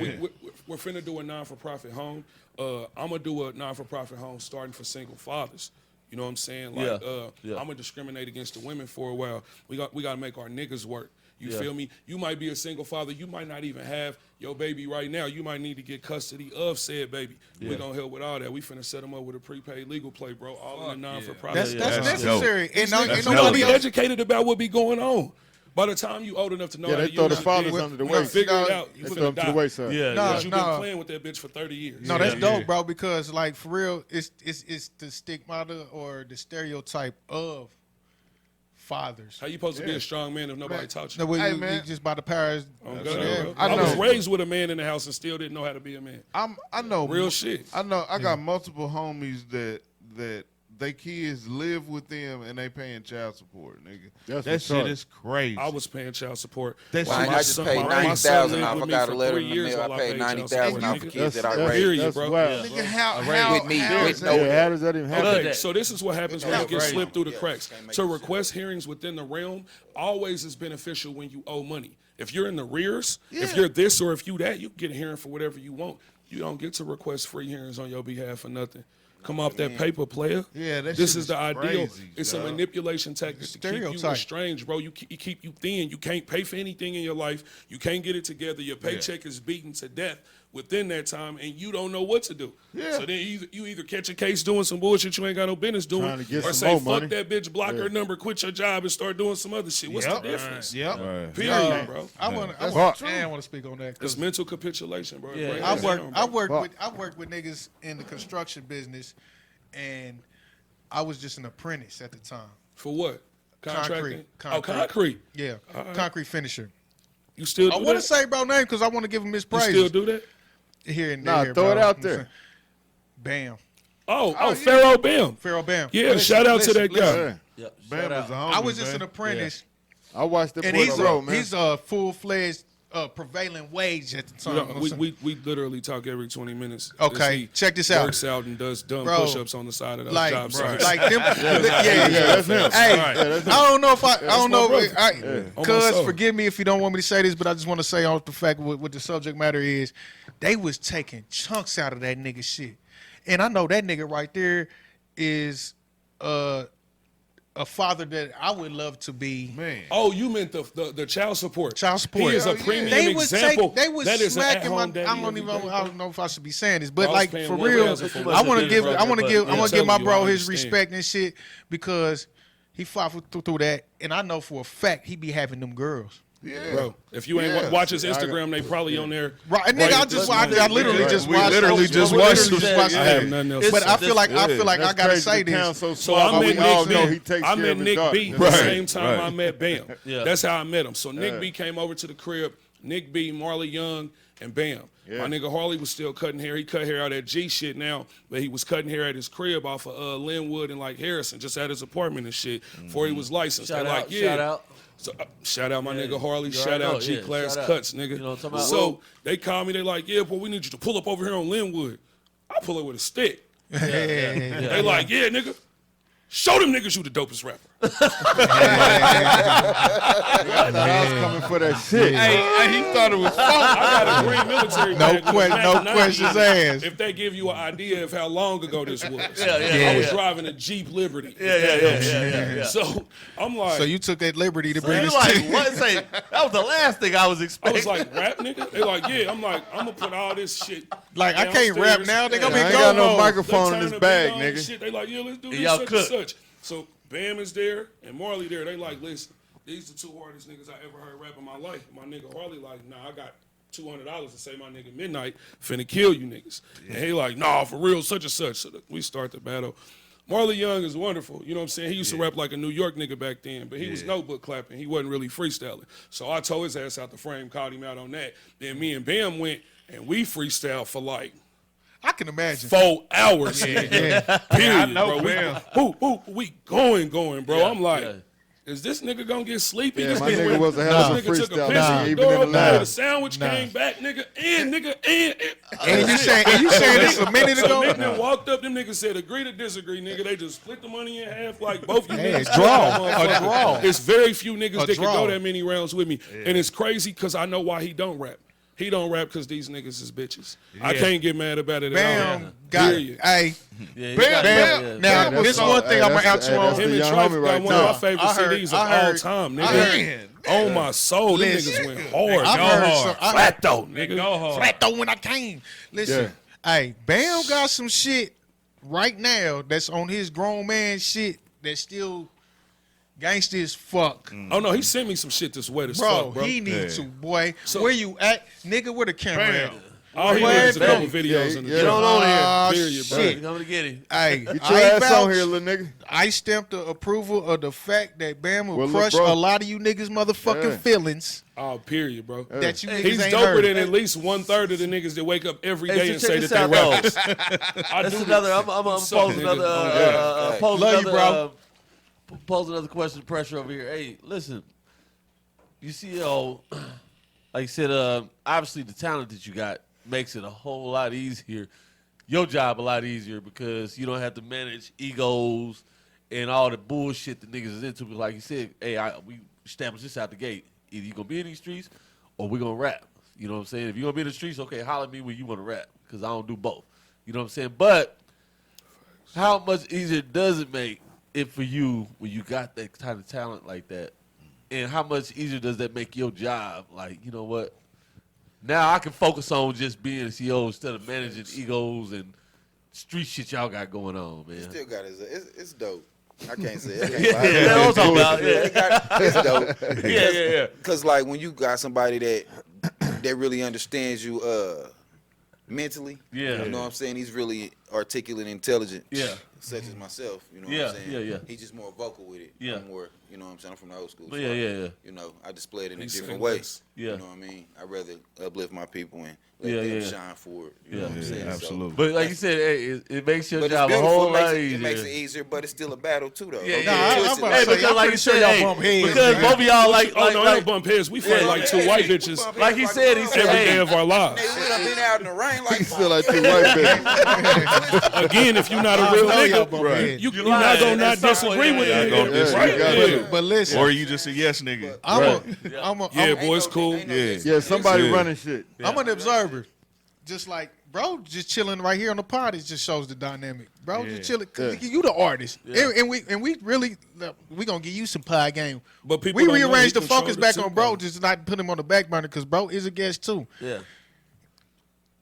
we're finna do a non-for-profit home. I'm gonna do a non-for-profit home starting for single fathers. You know what I'm saying? Like, I'm gonna discriminate against the women for a while. We got to make our niggas work. You feel me? You might be a single father. You might not even have your baby right now. You might need to get custody of said baby. We gonna help with all that. We finna set them up with a prepaid legal play, bro. All in the non-for-profit. That's necessary. And You gotta be educated about what be going on. By the time you old enough to know, they throw the fathers under the weight. Figure it out. You They finna throw them to the die. wayside. Because you've been playing with that bitch for 30 years. No, that's dope, bro. Because like for real, it's the stigmata or the stereotype of fathers. How you supposed to be a strong man if nobody taught you? No, well, Hey, you man. just by the powers. I was raised with a man in the house and still didn't know how to be a man. I know Real shit. I know. I got multiple homies that they kids live with them and they paying child support, nigga. That shit is crazy. I was paying child support. That Well, shit I is just paid my son $90,000 lived off. with I me got a for letter 3 in the years mail. while I paid child support. $90,000 off for kids that I I raised. hear you, That's bro. wild. Nigga, how With me, with no How does that even happen? Okay, so this is what happens when you get crazy. slipped through the cracks. To request hearings within the realm always is beneficial when you owe money. If you're in the rears, if you're this or if you that, you can get a hearing for whatever you want. You don't get to request free hearings on your behalf for nothing. Come off that paper, player. Yeah, that this shit is the ideal. crazy, It's a dog. manipulation tactic to keep you Stereotype. estranged, bro. You keep you thin. You can't pay for anything in your life. You can't get it together. Your paycheck is beaten to death within that time, and you don't know what to do. Yeah. So then you either catch a case doing some bullshit you ain't got no business doing, Trying to get or some say more fuck money. that bitch, block her number, quit your job, and start doing some other shit. What's the difference? Period, bro. I want Fuck. to speak on that. 'Cause It's mental capitulation, bro. Yeah. Break I it work down, bro. I work with niggas in the construction business, and I was just an apprentice at the time. For what? Contracting? Concrete. Oh, concrete. Yeah, concrete finisher. You still do I want that? to say bro name because I want to give him his You praise. still do that? Here and Nah, there. throw bro. it out You know what I'm there. saying? Bam. Oh, Pharaoh Bam. Pharaoh Bam. Yeah, shout out to that guy. Yeah. Yeah, Bam shout was out. a homie, I was just man. an apprentice, I watched the and boy he's grow, man. he's a full-fledged prevailing wage at the time. You know what I'm saying? We literally talk every 20 minutes. Okay, He check this out. Works out and does dumb Bro, push-ups on the side of those like, job sites. like them, yeah, that's him. Hey, that's him. I don't know if I don't know. brother. On my Cuz soul. forgive me if you don't want me to say this, but I just want to say off the fact what the subject matter is. They was taking chunks out of that nigga shit, and I know that nigga right there is a father that I would love to be. Man. Oh, you meant the child support. Child support. He is a Oh, premium They was example. they was that is an smacking my. at-home daddy I don't every even. day, I bro. don't know if I should be saying this, but I was like paying for 1 real, thousand for I want to it, give. bro, I want to but give. I I'm want to give my telling you, bro I his understand. respect and shit because he fought through that, and I know for a fact he be having them girls. Yeah. Bro, if you ain't Yeah. watch his Instagram, they probably on there. Right, and nigga, I at this just watched. I moment. literally Yeah. just We watched. literally just watched I have nothing else. But to I say. feel like I That's gotta crazy say the town this. so So small, I but met we all Nick know B. he takes I care met of his Nick daughter. B. That's the right. same time right. I met Bam. Yeah. That's how I met him. So Nick B came over to the crib. Nick B, Marley Young, and Bam. Yeah. My nigga Harley was still cutting hair. He cut hair out at G shit now, but he was cutting hair at his crib off of Linwood and like Harrison, just at his apartment and shit before he was licensed. Shout They out, like, yeah. shout out. So, shout out my Yeah, nigga Harley. you Shout already out know, G yeah, Class shout out. Cuts, nigga. You know what I'm talking about? So they call me. They like, yeah, boy, we need you to pull up over here on Linwood. I pull up with a stick. They like, yeah, nigga. Show them niggas you the dopest rapper. I was coming for that shit. He thought it was fun. I got a green military badge with a No Mac questions 90. asked. If they give you an idea of how long ago this was. Yeah. I was driving a Jeep Liberty. Yeah. So I'm like, So you took that liberty to So bring you this like to what? Say that was the last thing I was I expecting. was like, rap nigga? They like, yeah. I'm like, I'm gonna put all this shit. like I can't rap downstairs. now. They gonna I be ain't got no go microphone in They this turn the bag, beat on and nigga. shit. They like, yeah, let's do this y'all such cook. and such. So Bam is there and Marley there. They like, listen, these the two hardest niggas I ever heard rap in my life. My nigga Harley like, nah, I got $200 to say my nigga MidKnight finna kill you niggas. And he like, nah, for real, such and such. So we start the battle. Marley Young is wonderful. You know what I'm saying? He used to rap like a New York nigga back then, but he was notebook clapping. He wasn't really freestyling. So I told his ass out the frame, called him out on that. Then me and Bam went and we freestyled for like I can imagine. 4 hours. Period, I know, bro. We going, bro. I'm like, yeah. is this nigga gonna get sleepy? Yeah, This my nigga nigga went- was a hell of a this nigga took freestyle, piss nah, in the even door, in the opened lab. the sandwich came back, nigga, and And you saying this a minute So ago? nigga then walked up, them niggas said agree to disagree, nigga. They just split the money in half like both you Hey, niggas. a draw. Motherfucker. A draw. It's very few niggas A that can draw. go that many rounds with me. And it's crazy because I know why he don't rap. He don't rap because these niggas is bitches. I can't get mad about it at all. Bam, got it. Period. Hey, Yeah, Bam. Now, That's this the- one thing I'm gonna out you on. that's Him the and young Trife homie got right one of there. my favorite I heard- CDs of I heard- all time, I nigga. heard- Oh my soul, them Listen. niggas went hard. I've Go heard hard. some. Flat though, nigga. Go hard. Flat though when I came. Listen, hey, Bam got some shit right now that's on his grown man shit that's still gangsta as fuck. Oh no, he sent me some shit that's wet as Bro, fuck, bro. he needs to, boy. So- Where you at? Nigga, where the camera at? All he Boy, needs is a couple Bam. videos in the Yeah, joint. on here. Ah, Period, bro. shit. You coming to get him? Hey, Get your I ain't ass on vouch. here, little nigga. I stamped the approval of the fact that Bam will Well, look, crush bro. a lot of you niggas motherfucking Yeah. feelings Oh, period, bro. that you niggas He's ain't doper heard. than at least 1/3 of the niggas that wake up every day Hey, and so say check that this they out, rappers. though. I That's do another. I'm gonna Suck, pose nigga. another. Pose Love you, another. bro. Pose another question. Pressure over here. Hey, listen. You see, like you said, obviously the talent that you got makes it a whole lot easier. Your job a lot easier because you don't have to manage egos and all the bullshit that niggas is into. But like you said, hey, we established this out the gate. Either you gonna be in these streets or we gonna rap. You know what I'm saying? If you gonna be in the streets, okay, holler at me when you wanna rap because I don't do both. You know what I'm saying? But how much easier does it make it for you when you got that kind of talent like that? And how much easier does that make your job? Like, you know what? Now I can focus on just being a CEO instead of managing egos and street shit y'all got going on, man. Still got it. It's dope. I can't say it. Yeah, that's what I'm talking about. Yeah. It's dope. Yeah. Because like when you got somebody that really understands you mentally, Yeah. you know what I'm saying? He's really articulate and intelligent. Yeah. Such as myself, you know Yeah, what I'm saying? yeah. He's just more vocal with it. Yeah. I'm more, you know what I'm saying? I'm from the old school. Yeah, yeah. You know, I display it in a He's different saying way. this. Yeah. You know what I mean? I'd rather uplift my people and let Yeah, them yeah. shine for it. You Yeah. know what I'm Yeah, saying? So- absolutely. But like you said, hey, it makes your but job it's a beautiful. whole It makes lot it, easier. it makes it easier, but it's still a battle too, though. Yeah, Don't yeah. get Nah, it I'm twisted. about Hey, to say, because I'm like pretty you sure said, y'all hey, bump heads, because man. both of y'all like Oh no, I like don't bump heads. We fight like two white bitches like he said, he said, every hey, day of our lives. Nigga, we done been out in the rain like Still like two white bitches. Again, if you're not a real know y'all nigga, bump Right. heads. you're lying. not gonna not At some point, disagree with yeah, it. yeah, gonna disagree. Right? You got Yeah. to. But listen, Or you just a yes nigga. Yeah, boy, it's cool. Yeah, somebody Yeah. running shit. I'm an observer. Just like, bro, just chilling right here on the pod, it just shows the dynamic. Bro, just chilling. Cause you the artist. And we really, we gonna give you some pod game. But people we don't know rearranged he the focus control the back on tempo. bro, just not put him on the back burner because bro is a guest too. yeah.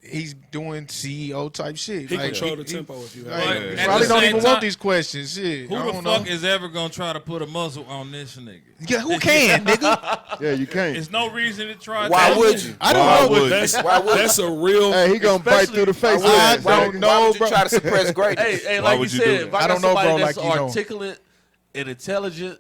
He's doing CEO type shit. He Like, control the tempo if you like, have. But he at probably the don't same even time, want these questions. Shit. Who I the don't fuck know. is ever gonna try to put a muzzle on this nigga? Yeah, who can, nigga? Yeah, you can't. There's no reason to try. Why that. would you? I don't Why know. would That's, Why would that's a real. Hey, he gonna bite through the face. I with it. don't know, Why would bro. you try to suppress greatness? Hey, Why like you would you said, do if I I got don't know, somebody bro, that's like you know. articulate and intelligent,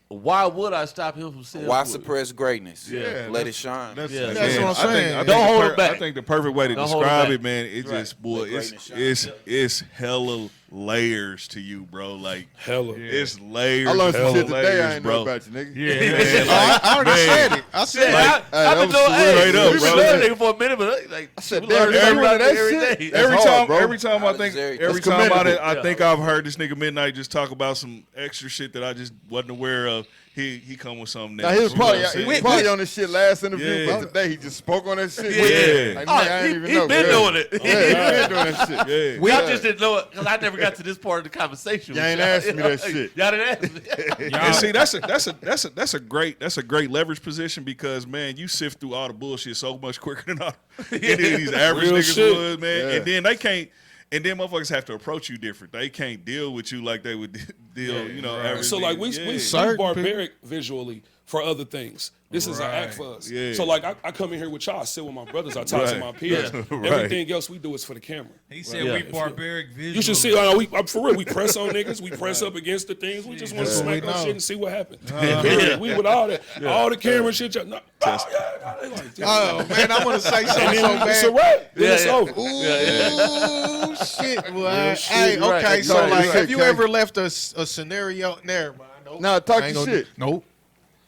why would I stop him from saying? Why suppress greatness? Yeah. Let it shine. That's, Yeah. That's what I'm saying. I think Don't the hold it back. I think the perfect way to Don't hold it describe back. it, man, it just boy, Let greatness shine. it's hella layers to you, bro. Like Hella. it's layers. I learned some hella shit today I layers, ain't bro. know about you, nigga. Man, I already man. said it. I said Yeah, it. I've been that was doing. Hey, straight up, we've bro. been doing that nigga for a minute, but like I said, we damn, learn you every doing that every shit? day. That's Every hard, time, bro. every time I That's think, very- every that's time about it, commendable. I think I've heard this nigga MidKnight just talk about some extra shit that I just wasn't aware of. He come with something. Now, he was You know probably, what I'm he saying? was probably on this shit last interview, Yeah. but today he just spoke on that shit. Yeah. Like, Oh, nigga, I ain't even he know. been Yeah. doing it. Yeah, he been doing that shit. Yeah. Y'all just didn't know it because I never got to this part of the conversation. You with ain't y'all. asked me that shit. Y'all didn't ask me. And see, that's a great leverage position because man, you sift through all the bullshit so much quicker than all any of these average Real niggas shit. would, man. Yeah. And then they can't. And then motherfuckers have to approach you different. They can't deal with you like they would deal, you know. Average So like we niggas. we Certain barbaric visually for other things. This is an act for us. Yeah. So like I come in here with y'all, I sit with my brothers, I talk to Right. my peers. Right. Everything else we do is for the camera. He said Yeah. we barbaric visual. You should see, for real, we press on niggas, we press up against the things. We just want to That's what smack we on know. shit and see what happens. Period. We with all that, all the camera shit. Y'all, no, they like this. Oh man, I want to say something And so then it's a bad. wrap. Then it's yeah. Ooh, over. shit, boy. shit, Hey, you right. okay, so Right, like, right, have you okay. ever left a scenario? Never mind. Nope. Nah, talk I ain't your gonna- shit. Nope.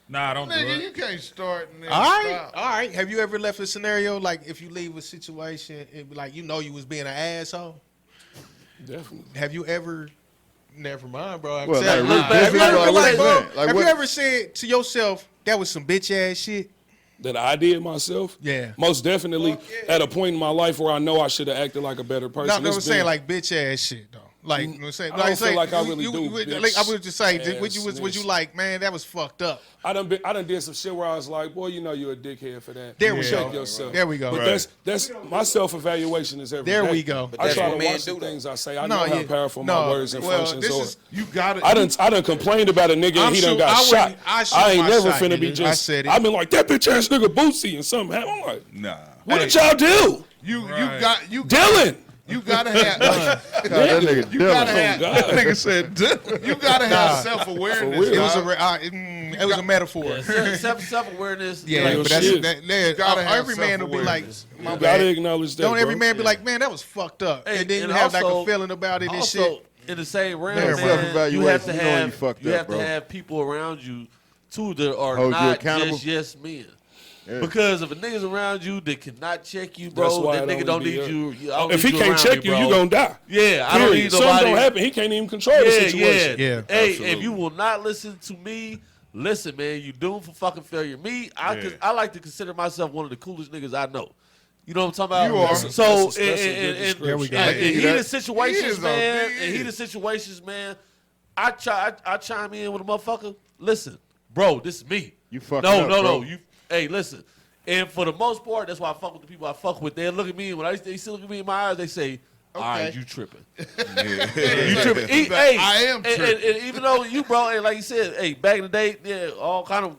Nah, don't do Nigga, it. you can't start and then All right, stop. all right. Have you ever left a scenario like if you leave a situation, it be like you know you was being an asshole? Definitely. Have you ever? Never mind, bro. I'm Well, saying, like, have you like, ever, what like, you bro, saying? Like, have what- you ever said to yourself that was some bitch ass shit? that I did myself. Yeah. Most definitely at a point in my life where I know I should have acted like a better person. No, I'm It's saying been- like bitch ass shit though. Like, you know what I'm saying? I don't feel like I really do, Like, bitch I would just say, ass was you niggas. like, man, that was fucked up. I done did some shit where I was like, boy, you know you're a dickhead for that. There we Check go. yourself. There we go. But Right. that's my self-evaluation is every There day. we go. But I that's try what to men watch the do, though. things I say. I No, know how yeah. powerful No, my words and well, functions this are. is- You got it. I done complained about a nigga I'm and he done sure- got I shot. wouldn't- I shoot I ain't my never shot, finna be nigga. I just. said it. I've been like that bitch ass nigga Boosie and something happened. I'm like, Nah. what did y'all do? You Dylan. You gotta have. that nigga You gotta Dylan. have. God. Nigga said, You gotta have Nah. self-awareness. It was dog. it was a metaphor. Self-awareness. Yeah, Real but that's shit. Gotta have every man will be like, self-awareness. my You bad. gotta acknowledge that. Don't every bro. man be like, man, that was fucked up, Hey, and then and you have like also- a feeling about it and Also, shit. in the same realm, Yeah, man, self-evaluation. you have to You know when you have fucked you up, have to bro. have people around you too that are Hold you not accountable. just yes men. Yeah. Because if a nigga's around you that cannot check you, That's bro, why that it nigga only don't be need us. you. I don't If need he can't around check me, you, bro. you gonna die. Yeah, I don't Period. need Something nobody. don't happen. He can't even control the situation. Yeah. Hey, Absolutely. if you will not listen to me, listen, man, you doomed for fucking failure. Me, I like to consider myself one of the coolest niggas I know. You know what I'm talking about? You are. So, That's a good description. There we go. in give you heated that. situations, He is a man. big- In heated situations, man. I chime in with a motherfucker. Listen, bro, this is me. You fucking no, up, no, bro. no. You, hey, listen. And for the most part, that's why I fuck with the people I fuck with. They look at me, and when they still look at me in my eyes, they say, "All right, you tripping." You tripping. Hey, I am tripping. and even though you, bro, and like you said, hey, back in the day, yeah, all kind of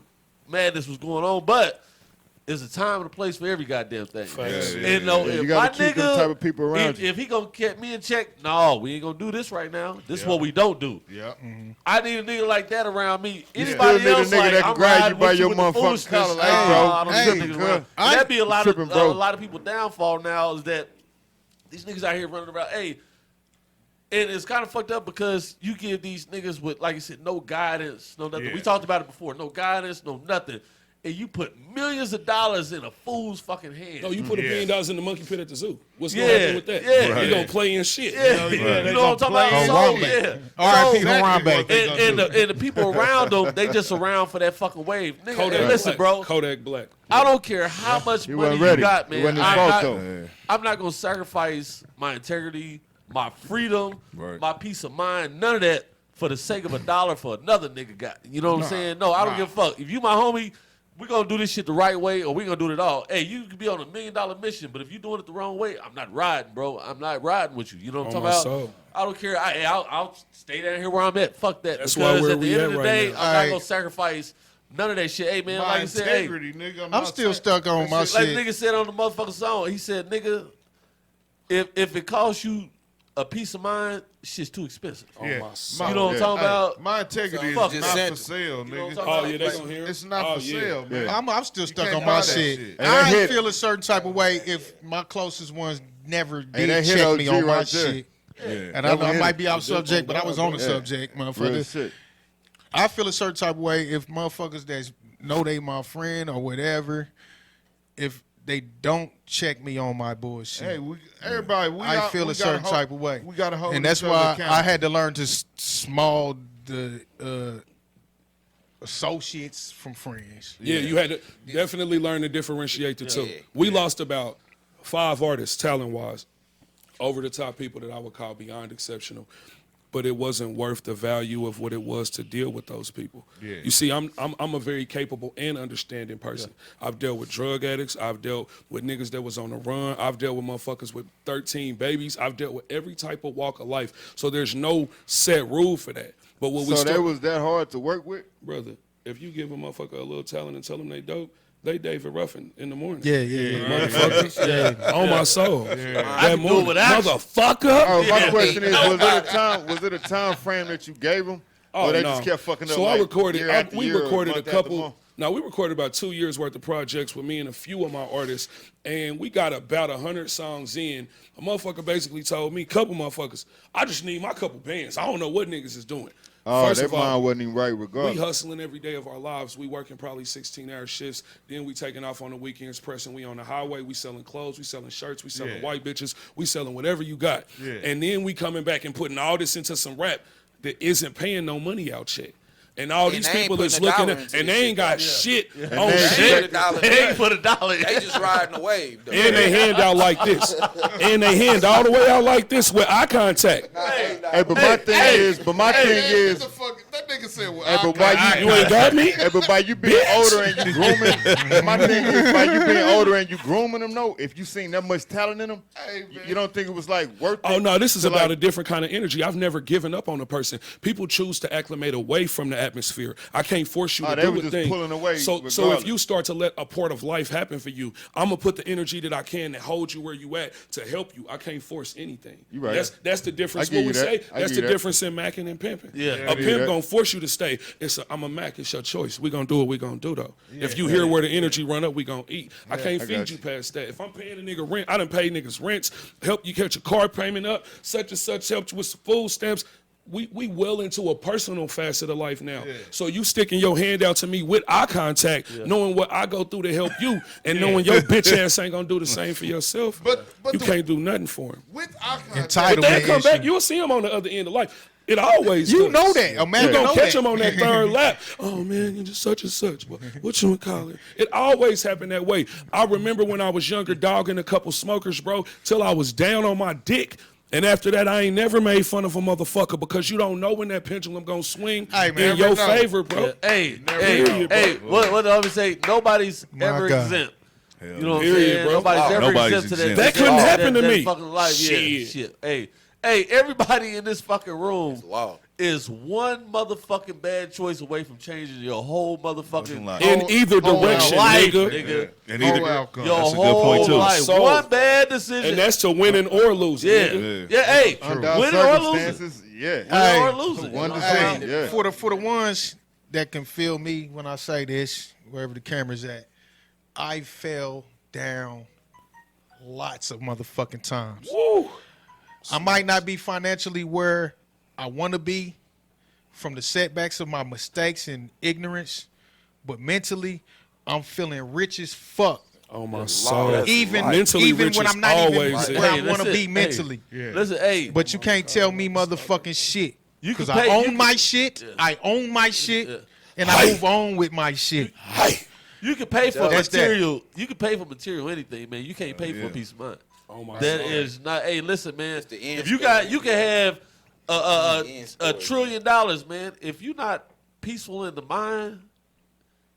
madness was going on, but there's a time and a place for every goddamn thing. Facts. Yeah, And no, yeah. if You gotta my keep nigga, them type of people around if, you. if he gonna keep me in check, no, we ain't gonna do this right now. This is what we don't do. Yeah. I need a nigga like that around me. still Anybody need a else nigga like that can I'm grab you riding by with your with the motherfucking foolishness. collar, like, Nah, bro, I don't hey, trip niggas around. I That'd be a lot tripping, of bro. a lot of people downfall now is that these niggas out here running around. Hey, and it's kind of fucked up because you give these niggas with, like you said, no guidance, no nothing. Yeah. We talked about it before. No guidance, no nothing. And you put millions of dollars in a fool's fucking hand. No, you put $1 Yeah. billion in the monkey pit at the zoo. What's gonna Yeah, happen with that? yeah. You Right. gonna play in shit. Yeah, they you know gonna what I'm talking about? play So, Harambe. yeah. R.I.P. So- Harambe. And the people around them, they just around for that fucking wave. Nigga, Kodak hey, listen, Black. bro. Kodak Black. I don't care how much He money wasn't you ready. got, It man. wasn't his I'm fault, not, though. I'm not gonna sacrifice my integrity, my freedom, Right. my peace of mind, none of that for the sake of $1 for another nigga got. You know what I'm saying? No, I don't give a fuck. If you my homie, we gonna do this shit the right way or we gonna do it all. Hey, you could be on $1 million mission, but if you doing it the wrong way, I'm not riding, bro. I'm not riding with you. You know what I'm On talking my about? soul. I don't care. I'll stay down here where I'm at. Fuck that. That's because why where at the we end at of the right day, now. I'm not Alright. gonna sacrifice none of that shit. Hey man, My like I said, hey, integrity, nigga. I'm not still saying- stuck on my like shit. nigga said on the motherfucking song, he said, nigga, if it costs you a peace of mind, shit's too expensive. Yeah. my soul. You know what I'm talking about? My integrity Fuck is that. not Just for sent sale, You know what I'm nigga. talking Oh about? yeah, they Like, gonna hear. It's not Oh, for yeah. sale, man. I'm still stuck can't on buy my that shit. shit. And I that hit- feel a certain type of way if my closest ones never did that hit check OG me on my right there. shit. Yeah. And I know I hit might it. be off subject, but I was on the Yeah. subject, Real motherfucker. shit. I feel a certain type of way if motherfuckers that know they my friend or whatever, if they don't check me on my bullshit. Hey, everybody, I feel a certain type of way. We got to hold and that's each other why I accountable. had to learn to small the associates from friends. Yeah, you had to definitely learn to differentiate the two. Yeah. We lost about 5 artists, talent-wise, over the top people that I would call beyond exceptional. But it wasn't worth the value of what it was to deal with those people. Yeah. You see, I'm a very capable and understanding person. I've dealt with drug addicts. I've dealt with niggas that was on the run. I've dealt with motherfuckers with 13 babies. I've dealt with every type of walk of life. So there's no set rule for that. But what we So that start, was that hard to work with? brother, if you give a motherfucker a little talent and tell them they dope, they David Ruffin in the morning. Yeah, yeah. Motherfuckers. On my soul. I That can do it morning. with action. Motherfucker. Oh, my question is, was it a time frame that you gave them? Oh, or they no. just kept fucking up? So like, I recorded. year after We year, recorded a month after couple. month? No, we recorded about 2 years worth of projects with me and a few of my artists, and we got about 100 songs in. A motherfucker basically told me, couple motherfuckers, I just need my couple bands. I don't know what niggas is doing. Oh, First that of all, mind wasn't even right we regardless. hustling every day of our lives. We working probably 16-hour shifts. Then we taking off on the weekends, pressing. We on the highway. We selling clothes. We selling shirts. We selling Yeah. white bitches. We selling whatever you got. Yeah. And then we coming back and putting all this into some rap that isn't paying no money out yet. And all And these they ain't people putting is a looking dollar at, into and this they shit, ain't got though. shit And on they- shit. They ain't put a dollar in. They just riding the wave, though. And they hand out like this. And they hand all the way out like this with eye contact. Hey, but my thing is, That nigga said, well, hey, but why You ain't got me? Hey, but by you being older and you grooming, my thing is by you being older and you grooming them, though, if you seen that much talent in them, you don't think it was like worth it? Oh no, this is to, about like- a different kind of energy. I've never given up on a person. People choose to acclimate away from the atmosphere. I can't force you to they do were a just thing. pulling away So if regardless. you start to let a part of life happen for you, I'm gonna put the energy that I can to hold you where you at to help you. I can't force anything. You right. That's the difference. I give What we you that. say. I That's give the you that. difference in macking and pimping. Yeah. A give you pimp that. gonna force you to stay. I'm a Mac. It's your choice. We gonna do what we gonna do though. If you hear where the energy run up, we gonna eat. I can't I feed got you you. past that. If I'm paying a nigga rent, I done paid niggas rents. Help you catch your car payment up. Such and such helped you with some food stamps. We well into a personal facet of life now. So you sticking your hand out to me with eye contact, knowing what I go through to help you, and knowing your bitch ass ain't gonna do the same for yourself. But you the- can't do nothing for him. With eye contact, But they Entitlement come back, issue. you'll see him on the other end of life. It always You does. know that. A man You gonna know catch that. him on that third lap. Oh man, you're just such and such. What you call it? It always happened that way. I remember when I was younger, dogging a couple smokers, bro, till I was down on my dick. And after that, I ain't never made fun of a motherfucker because you don't know when that pendulum gonna swing Hey, man, in your never know. favor, bro. Hey, Period, bro. what I always say, nobody's My ever God. exempt. You know what I'm Period, saying? bro. Nobody's ever Nobody's exempt to that. exempt. That couldn't happen to that me. Fucking life. Shit. Yeah, shit. Hey, everybody in this fucking room Wow. is one motherfucking bad choice away from changing your whole motherfucking Life. In either direction, life, nigga. nigga. And whole either, outcome. Your That's a good whole point, too. life. So- One bad decision. And that's to winning or losing, yeah. nigga. Yeah, hey, Under our winning or losing. circumstances, yeah. Winning or losing. One You know? decision, yeah. For the ones that can feel me when I say this, wherever the camera's at, I fell down lots of motherfucking times. Woo. I might not be financially where I want to be from the setbacks of my mistakes and ignorance, but mentally, I'm feeling rich as fuck. Oh my soul. Even Mentally even rich when is I'm not even always where I Hey, want to listen, be hey. mentally. Listen, hey, But you can't tell me motherfucking shit. You can Because I pay- you own can- my shit. I own my shit. Yeah. And I move on with my shit. you can pay for That's that. material. You can pay for material anything, man. You can't pay for a piece of mind. Oh my That soul. is not. Hey, listen, man. the end If you story. got, you can have The end $1 story. trillion, man. If you're not peaceful in the mind,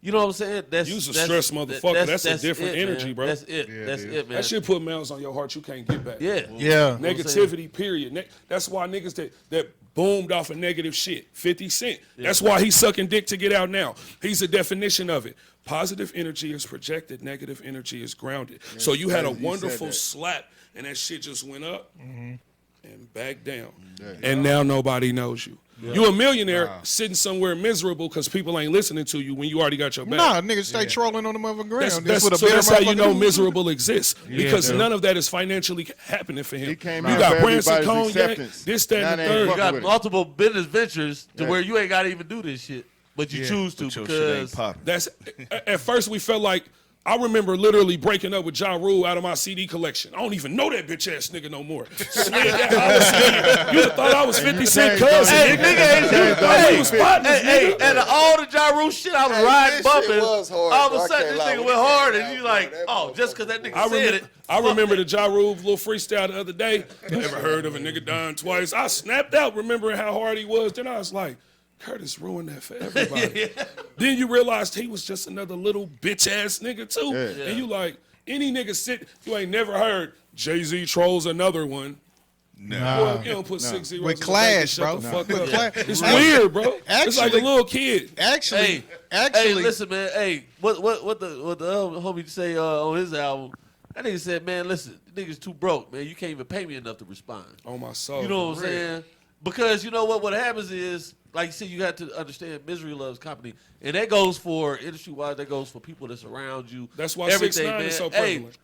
you know what I'm saying? You's a stressed motherfucker. That's a different it, energy, man. bro. That's it. Yeah, That's dude. it, man. That shit put miles on your heart you can't get back. Yeah. Yeah. Negativity, period. That's why niggas that boomed off of negative shit. 50 Cent. That's why he's sucking dick to get out now. He's a definition of it. Positive energy is projected. Negative energy is grounded. So you had a you said wonderful that. slap, and that shit just went up and back down. And now nobody knows you. You a millionaire sitting somewhere miserable because people ain't listening to you when you already got your back. Nah, niggas stay trolling on the motherfucking ground. This what a So better that's how you know motherfucker- miserable exists because dude. none of that is financially happening for him. He came You in got for Branson everybody's Cognac, acceptance. this, that, Now and the they ain't third. You fucking got with it. multiple business ventures to Yeah. where you ain't got to even do this shit, but you choose to But your shit ain't because popping. That's at first we felt like I remember literally breaking up with Ja Rule out of my CD collection. I don't even know that bitch ass nigga no more. Slid that hollow CD. You'd have thought I was 50 Cent came cousin. Hey, nigga. nigga, ain't you? Thought you was partners, Hey, nigga. and all the Ja Rule shit I was Hey, riding, this shit bumping. was hard, all of bro. a I sudden, can't this lie. nigga When went he hard, came and you out, like, that oh, just because that nigga said it. I remember the Ja Rule little freestyle the other day. Never heard of a nigga dying twice. I snapped out remembering how hard he was. Then I was like, Curtis ruined that for everybody. Then you realized he was just another little bitch ass nigga too. Yeah. And you like, any nigga you ain't never heard Jay-Z trolls another one. Nah. Boy, you don't put 6 zeros With in the Clash, bank and bro. shut the fuck With up. Clash. It's Actually- weird, bro. It's like a actually- little kid. Actually, Hey, listen, man. Hey, what the homie say on his album? That nigga said, man, listen, the nigga's too broke, man. You can't even pay me enough to respond. On my soul. You know what I'm for real. saying? Because you know what happens is, like you said, you got to understand misery loves company. And that goes for industry-wise, that goes for people that's around you. That's why everything, 6ix9ine man. is so Hey, prevalent.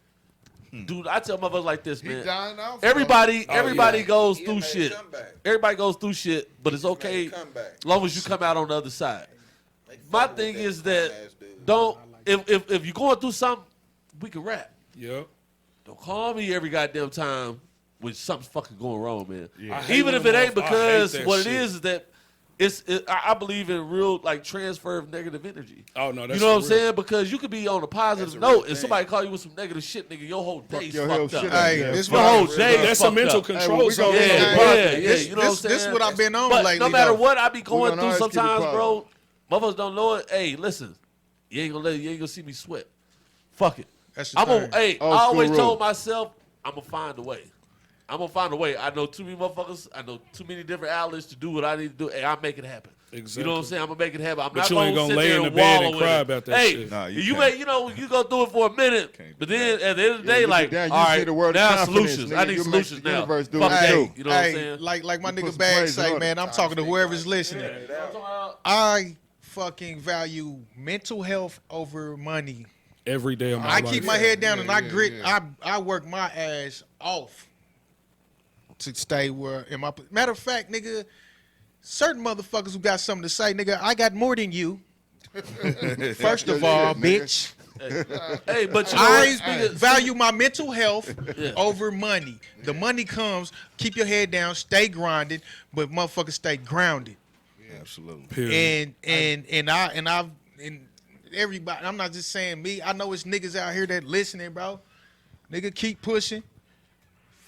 dude, I tell motherfuckers like this, He man. dying out. Everybody yeah. goes He through made a shit. comeback. Everybody goes through shit, but it's okay comeback. as long as you come out on the other side. My fucking with thing that is that dumbass dude. don't if you're going through something, we can rap. Yep. Don't call me every goddamn time when something's fucking going wrong, man. I hate Even when if it a ain't motherf- I hate because that what shit. it is that I believe in real like transfer of negative energy. Oh no, that's you know what I'm real. saying? Because you could be on a positive note, and somebody call you with some negative shit, nigga. Your whole day's your whole fucked up. shit Hey, up. this Your what whole day That's is a fucked mental up. control. we gonna- Yeah. You know what I'm saying? This is what I've been on But lately. no matter though. what I be going gonna through always keep it sometimes, bro, positive. motherfuckers don't know it. Hey, listen, you ain't gonna see me sweat. Fuck it. That's the I'm thing. gonna. Hey, I Old always school told rule. myself I'm gonna find a way. I'm gonna find a way. I know too many motherfuckers. I know too many different outlets to do what I need to do, and I'll make it happen. Exactly. You know what I'm saying? I'm gonna make it happen. I'm But not you ain't gonna sit lay there in the and bed wallow and in cry it. about that hey, shit. Nah, you you can't. may, you go through it for a minute, Can't but do then at the end of the Yeah, day, you like, get down, you all see right, the word of now confidence, solutions. nigga. I need You make solutions the now. universe do Fuck it that. too. You know what I'm Hey, saying? like my You put nigga some Bag praise say, on it. man, I'm talking to whoever's listening. I fucking value mental health over money. Every day of my I life. keep my head down and I yeah, grit. yeah. I work my ass off to stay where. In my matter of fact, nigga, certain motherfuckers who got something to say, nigga, I got more than you. First of all, bitch, Hey, but you know I what? Speaking- value my mental health Yeah. over money. The money comes, keep your head down, stay grinded, but motherfuckers stay grounded. Absolutely. Period. And everybody, I'm not just saying me. I know it's niggas out here that listening, bro. Nigga, keep pushing.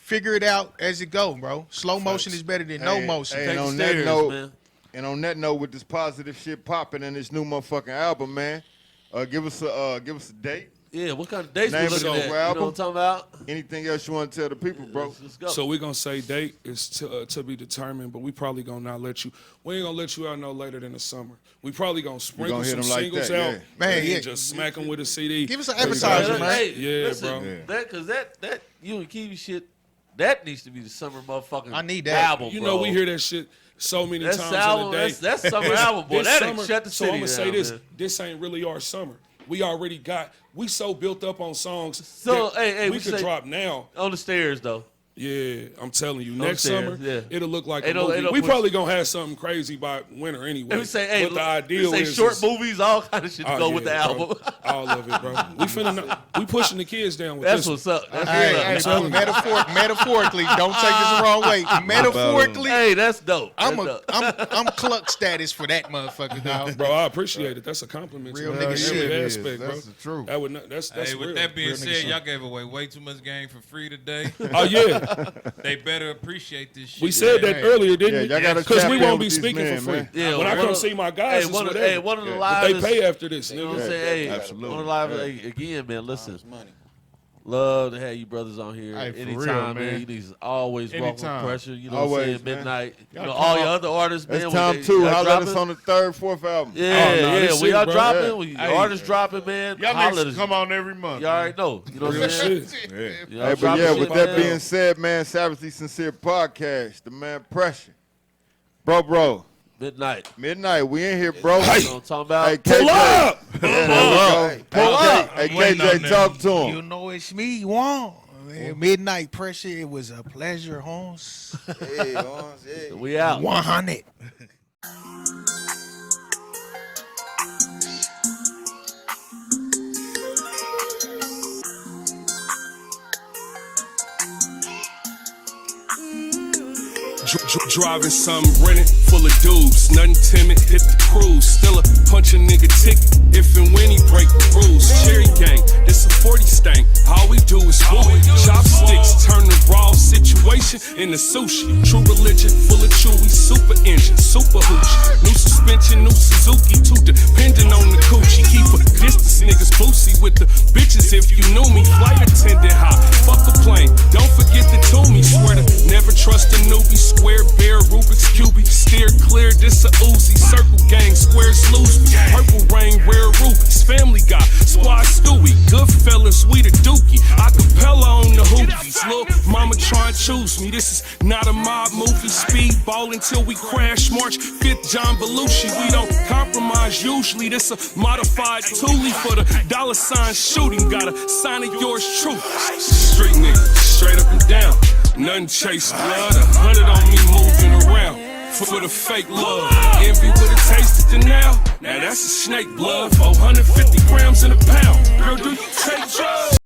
Figure it out as it go, bro. Slow motion is better than no motion. Hey, Take and the on that stairs, note, man. and on that note, with this positive shit popping in this new motherfucking album, man, give us a date. Yeah, what kind of dates we Name of looking the at? You know album? what I'm talking about? Anything else you want to tell the people, bro? Let's go. So we're gonna say date is to be determined, but we probably gonna not let you. We ain't gonna let you out no later than the summer. We probably gonna sprinkle hit some 'em like singles that, out, yeah. Man, and yeah. just smack them with a CD. Give us an Cause appetizer, that- man. Hey, Yeah, listen, bro. That because that you and Kiwi shit, that needs to be the summer motherfucking I need that. album. You bro. know we hear that shit so many That's times album, in a day. that's summer album, boy. This That summer, ain't shut the so city I'm gonna say down, this: man. this ain't really our summer. We already got. We so built up on songs. So, that hey, we we could say- drop now. On the stairs though. Yeah, I'm telling you, next Upstairs, summer yeah. it'll look like Ain't a no- movie. ain't no We push- probably gonna have something crazy by winter anyway. And we say, hey, but the ideal we say is short is- movies, all kind of shit to Oh, go with the yeah, bro. album. All of it, bro. We pushing the kids down with That's this. what's up. That's Hey, what's up. hey, metaphorically, don't take this the wrong way. Metaphorically, Hey, that's dope. I'm That's a dope. I'm cluck status for that motherfucker, dog. Bro, I appreciate it. That's a compliment. Real to nigga every shit. It is. aspect, bro. That's the truth. That would not, that's Hey, real. with that being Real nigga said, shit. y'all gave away way too much game for free today. Oh yeah, They better appreciate this shit. we said that Hey. earlier, didn't Yeah, we? y'all gotta Because tap we in won't with be these speaking men, for free. man. Yeah, when I one come of- see my Hey, guys, it's one of whatever. one of the But lives. they pay after this, You know what I'm nigga. saying? Hey, Absolutely. on the live, hey, again, man. Listen, Money. love to have you brothers on here. Hey, for Anytime, real, man. man. You niggas always welcome Anytime. pressure. You know Always, what I'm saying? man. MidKnight. You Y'all know, come all your out. other artists, man. It's when time they- too. y'all Holler at us dropping. on the third, fourth album. Yeah, Oh, no, yeah. this When it, y'all bro. dropping, Yeah. when your Hey, artists dropping, man, Y'all holler at niggas us. come on every month. You already know. You know what Real I'm saying? shit. Yeah. Y'all Hey, but dropping yeah, shit, with that man. being said, man, Savagely Sincere Podcast, the man Pressure. Bro, MidKnight. MidKnight, we in here, bro. You know what I'm talking about? Hey, Pull KJ. up. Yeah, there we go. Pull up. Hey, Waiting on KJ, that. talk to him. You know it's me, Juan. Man, Midnight Pressure. It was a pleasure, Hans. Hey, Hans, hey. We out. 100. Driving something rented, full of dudes, nothing timid, hit the cruise. Still a punch a nigga ticket if and when he break the rules. Cherry gang, this a 40 stank. All we do is woo. Chopsticks turn the raw situation into sushi. True religion, full of chewy, super engine, super hoochie. New suspension, new Suzuki, too dependent on the coochie. Keep a distance, niggas boosie with the bitches if you knew me. Flight attendant hot, fuck a plane. Don't forget the Toomey, swear to never trust a newbie. Square bear, Rubik's Cube, steer clear, this a Uzi. Circle gang, squares lose me. Purple rain, rare rubies. Family guy, squad Stewie. Goodfellas, we the dookie. Acapella on the hoopies. Lil' mama try and choose me. This is not a mob movie. Speedball until we crash. March 5th, John Belushi. We don't compromise usually. This a modified Thule for the $ shooting. Gotta sign it yours true. Street nigga, straight up and down. Nothing chase blood, 100 on me moving around. For the fake love, envy with a taste of the now. Now that's a snake blood, 450 grams in a pound. Girl, do you take drugs?